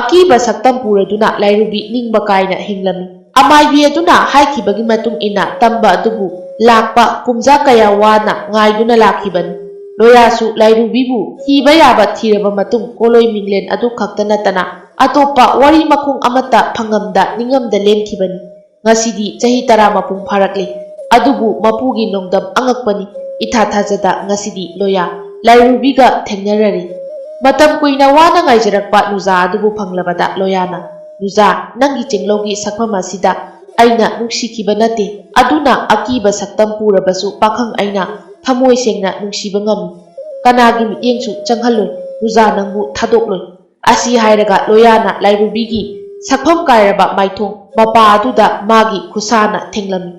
Speaker 1: ꯑꯀꯤꯕ ꯁꯛꯇꯝ ꯄꯨꯔꯗꯨꯅ ꯂꯥꯏꯔꯨꯕꯤ ꯅꯤꯡꯕ ꯀꯥꯏꯅ ꯍꯤꯡꯂꯝꯃꯤ꯫ ꯑꯃꯥꯏꯕꯤ ꯑꯗꯨꯅ ꯍꯥꯏꯈꯤꯕꯒꯤ ꯃꯇꯨꯡ ꯏꯟꯅ ꯇꯝꯕ ꯑꯗꯨꯕꯨ ꯂꯥꯛꯄ ꯀꯨꯝꯖꯥ ꯀꯌꯥ ꯋꯥꯅ ꯉꯥꯏꯗꯨꯅ ꯂꯥꯛꯈꯤꯕꯅꯤ꯫ ꯂꯣꯌꯥꯁꯨ ꯂꯥꯏꯔꯨꯕꯤꯕꯨ ꯊꯤꯕ ꯌꯥꯕ ꯊꯤꯔꯕ ꯃꯇꯨꯡ ꯀꯣꯂꯣꯏ ꯃꯤꯡꯂꯦꯟ ꯑꯗꯨ ꯈꯛꯇ ꯅꯠꯇꯅ ꯑꯇꯣꯞꯄ ꯋꯥꯔꯤ ꯃꯈꯣꯡ ꯑꯃꯠꯇ ꯐꯪꯉꯝꯗ ꯅꯤꯡꯉꯝꯗ ꯂꯦꯟꯈꯤꯕꯅꯤ꯫ ꯉꯁꯤꯗꯤ ꯆꯍꯤ 10 ꯃꯄꯨꯡ ꯐꯥꯔꯛꯂꯦ꯫ ꯑꯗꯨꯕꯨ ꯃꯄꯨꯒꯤ ꯅꯣꯡꯗꯝ ꯑꯉꯛꯄꯅꯤ꯫ ꯏꯊꯥ ꯊꯥꯖꯗ ꯉꯁꯤꯗꯤ ꯂꯣꯌꯥ ꯂꯥꯏꯔꯨꯕꯤꯒ ꯊꯦꯡꯅꯔꯔꯤ꯫ ꯃꯇꯝ ꯀꯨꯏꯅ ꯋꯥꯅ ꯉꯥꯏꯖꯔꯛꯄ ꯅꯨꯖꯥ ꯑꯗꯨꯕꯨ ꯐꯪꯂꯕꯗ ꯂꯣꯌꯥꯅ, "ꯅꯨꯖꯥ, ꯅꯪꯒꯤ ꯆꯤꯡꯂꯧꯒꯤ ꯁꯛꯐꯝ ꯑꯁꯤꯗ ꯑꯩꯅ ꯅꯨꯡꯁꯤꯈꯤꯕ ꯅꯠꯇꯦ꯫ ꯑꯗꯨꯅ ꯑꯀꯤꯕ ꯁꯛꯇꯝ ꯄꯨꯔꯕꯁꯨ ꯄꯥꯈꯪ ꯑꯩꯅ ꯊꯃꯣꯏ ꯁꯦꯡꯅ ꯅꯨꯡꯁꯤꯕ ꯉꯝꯃꯤ꯫ ꯀꯅꯥꯒꯤ ꯃꯤꯠꯌꯦꯡꯁꯨ ꯆꯪꯍꯜꯂꯣꯏ꯫ ꯅꯨꯖꯥ ꯅꯪꯕꯨ ꯊꯥꯗꯣꯛꯂꯣꯏ"꯫ ꯑꯁꯤ ꯍꯥꯏꯔꯒ ꯂꯣꯌꯥꯅ ꯂꯥꯏꯔꯨꯕꯤꯒꯤ ꯁꯛꯐꯝ ꯀꯥꯏꯔꯕ ꯃꯥꯏꯊꯣꯡ ꯃꯄꯥ ꯑꯗꯨꯗ ꯃꯥꯒꯤ ꯈꯨꯠꯁꯥꯅ ꯊꯦꯡꯂꯝꯃꯤ꯫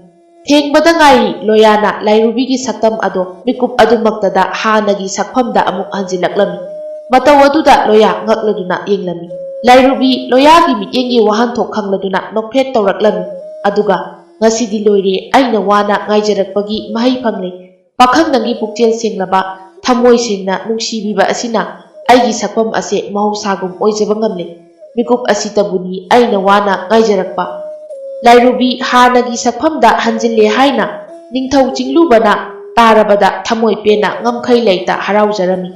Speaker 1: ꯊꯦꯡꯕꯗ ꯉꯥꯏꯔꯤ ꯂꯣꯌꯥꯅ ꯂꯥꯏꯔꯨꯕꯤꯒꯤ ꯁꯛꯇꯝ ꯑꯗꯣ ꯃꯤꯀꯨꯞ ꯑꯗꯨꯃꯛꯇꯗ ꯍꯥꯟꯅꯒꯤ ꯁꯛꯐꯝꯗ ꯑꯃꯨꯛ ꯍꯟꯖꯤꯜꯂꯛꯂꯝꯃꯤ꯫ ꯃꯇꯧ ꯑꯗꯨꯗ ꯂꯣꯌꯥ ꯉꯛꯂꯗꯨꯅ ꯌꯦꯡꯂꯝꯃꯤ꯫ ꯂꯥꯏꯔꯨꯕꯤ ꯂꯣꯌꯥꯒꯤ ꯃꯤꯠꯌꯦꯡꯒꯤ ꯋꯥꯍꯟꯊꯣꯛ ꯈꯪꯂꯗꯨꯅ ꯅꯣꯛꯐꯦꯠ ꯇꯧꯔꯛꯂꯝꯃꯤ꯫ ꯑꯗꯨꯒ, "ꯉꯁꯤꯗꯤ ꯂꯣꯏꯔꯦ, ꯑꯩꯅ ꯋꯥꯅ ꯉꯥꯏꯖꯔꯛꯄꯒꯤ ꯃꯍꯩ ꯐꯪꯂꯦ꯫ ꯄꯥꯈꯪ ꯅꯪꯒꯤ ꯄꯨꯛꯆꯦꯜ ꯁꯦꯡꯂꯕ ꯊꯃꯣꯏ ꯁꯦꯡꯅ ꯅꯨꯡꯁꯤꯕꯤꯕ ꯑꯁꯤꯅ ꯑꯩꯒꯤ ꯁꯛꯐꯝ ꯑꯁꯦ ꯃꯍꯧꯁꯥꯒꯨꯝ ꯑꯣꯏꯖꯕ ꯉꯝꯂꯦ꯫ ꯃꯤꯀꯨꯞ ꯑꯁꯤꯇꯕꯨꯅꯤ ꯑꯩꯅ ꯋꯥꯅ ꯉꯥꯏꯖꯔꯛꯄ"꯫ ꯂꯥꯏꯔꯨꯕꯤ ꯍꯥꯟꯅꯒꯤ ꯁꯛꯐꯝꯗ ꯍꯟꯖꯤꯜꯂꯦ ꯍꯥꯏꯅ ꯅꯤꯡꯊꯧ ꯆꯤꯡꯂꯨꯕꯅ ꯇꯥꯔꯕꯗ ꯊꯃꯣꯏ ꯄꯦꯟꯅ ꯉꯝꯈꯩ ꯂꯩꯇ ꯍꯔꯥꯎꯖꯔꯝꯃꯤ꯫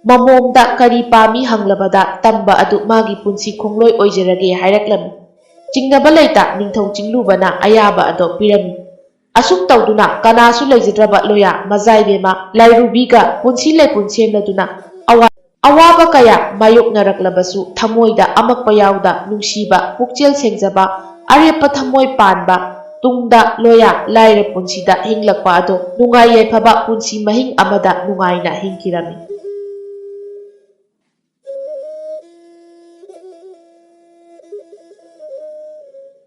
Speaker 1: ꯃꯃꯣꯝꯗ ꯀꯔꯤ ꯄꯥꯝꯃꯤ ꯍꯪꯂꯕꯗ ꯇꯝꯕ ꯑꯗꯨ ꯃꯥꯒꯤ ꯄꯨꯟꯁꯤ ꯈꯣꯡꯂꯣꯏ ꯑꯣꯏꯖꯔꯒꯦ ꯍꯥꯏꯔꯛꯂꯝꯃꯤ꯫ ꯆꯤꯡꯅꯕ ꯂꯩꯇ ꯅꯤꯡꯊꯧ ꯆꯤꯡꯂꯨꯕꯅ ꯑꯌꯥꯕ ꯑꯗꯣ ꯄꯤꯔꯝꯃꯤ꯫ ꯑꯁꯨꯝ ꯇꯧꯗꯨꯅ ꯀꯅꯥꯁꯨ ꯂꯩꯖꯗ꯭ꯔꯕ ꯂꯣꯌꯥ ꯃꯖꯥꯏꯕꯦꯝꯃ ꯂꯥꯏꯔꯨꯕꯤꯒ ꯄꯨꯟꯁꯤ ꯂꯩꯄꯨꯟ ꯁꯦꯝꯂꯗꯨꯅ ꯑꯋꯥꯕ ꯀꯌꯥ ꯃꯥꯌꯣꯛꯅꯔꯛꯂꯕꯁꯨ ꯊꯃꯣꯏꯗ ꯑꯃꯛꯄ ꯌꯥꯎꯗ ꯅꯨꯡꯁꯤꯕ, ꯄꯨꯛꯆꯦꯜ ꯁꯦꯡꯖꯕ, ꯑꯔꯦꯞꯄ ꯊꯃꯣꯏ ꯄꯥꯟꯕ, ꯇꯨꯡꯗ ꯂꯣꯌꯥ ꯂꯥꯏꯔ ꯄꯨꯟꯁꯤꯗ ꯍꯤꯡꯂꯛꯄ ꯑꯗꯣ ꯅꯨꯡꯉꯥꯏ ꯌꯥꯏꯐꯕ ꯄꯨꯟꯁꯤ ꯃꯍꯤꯡ ꯑꯃꯗ ꯅꯨꯡꯉꯥꯏꯅ ꯍꯤꯡꯈꯤꯔꯝꯃꯤ꯫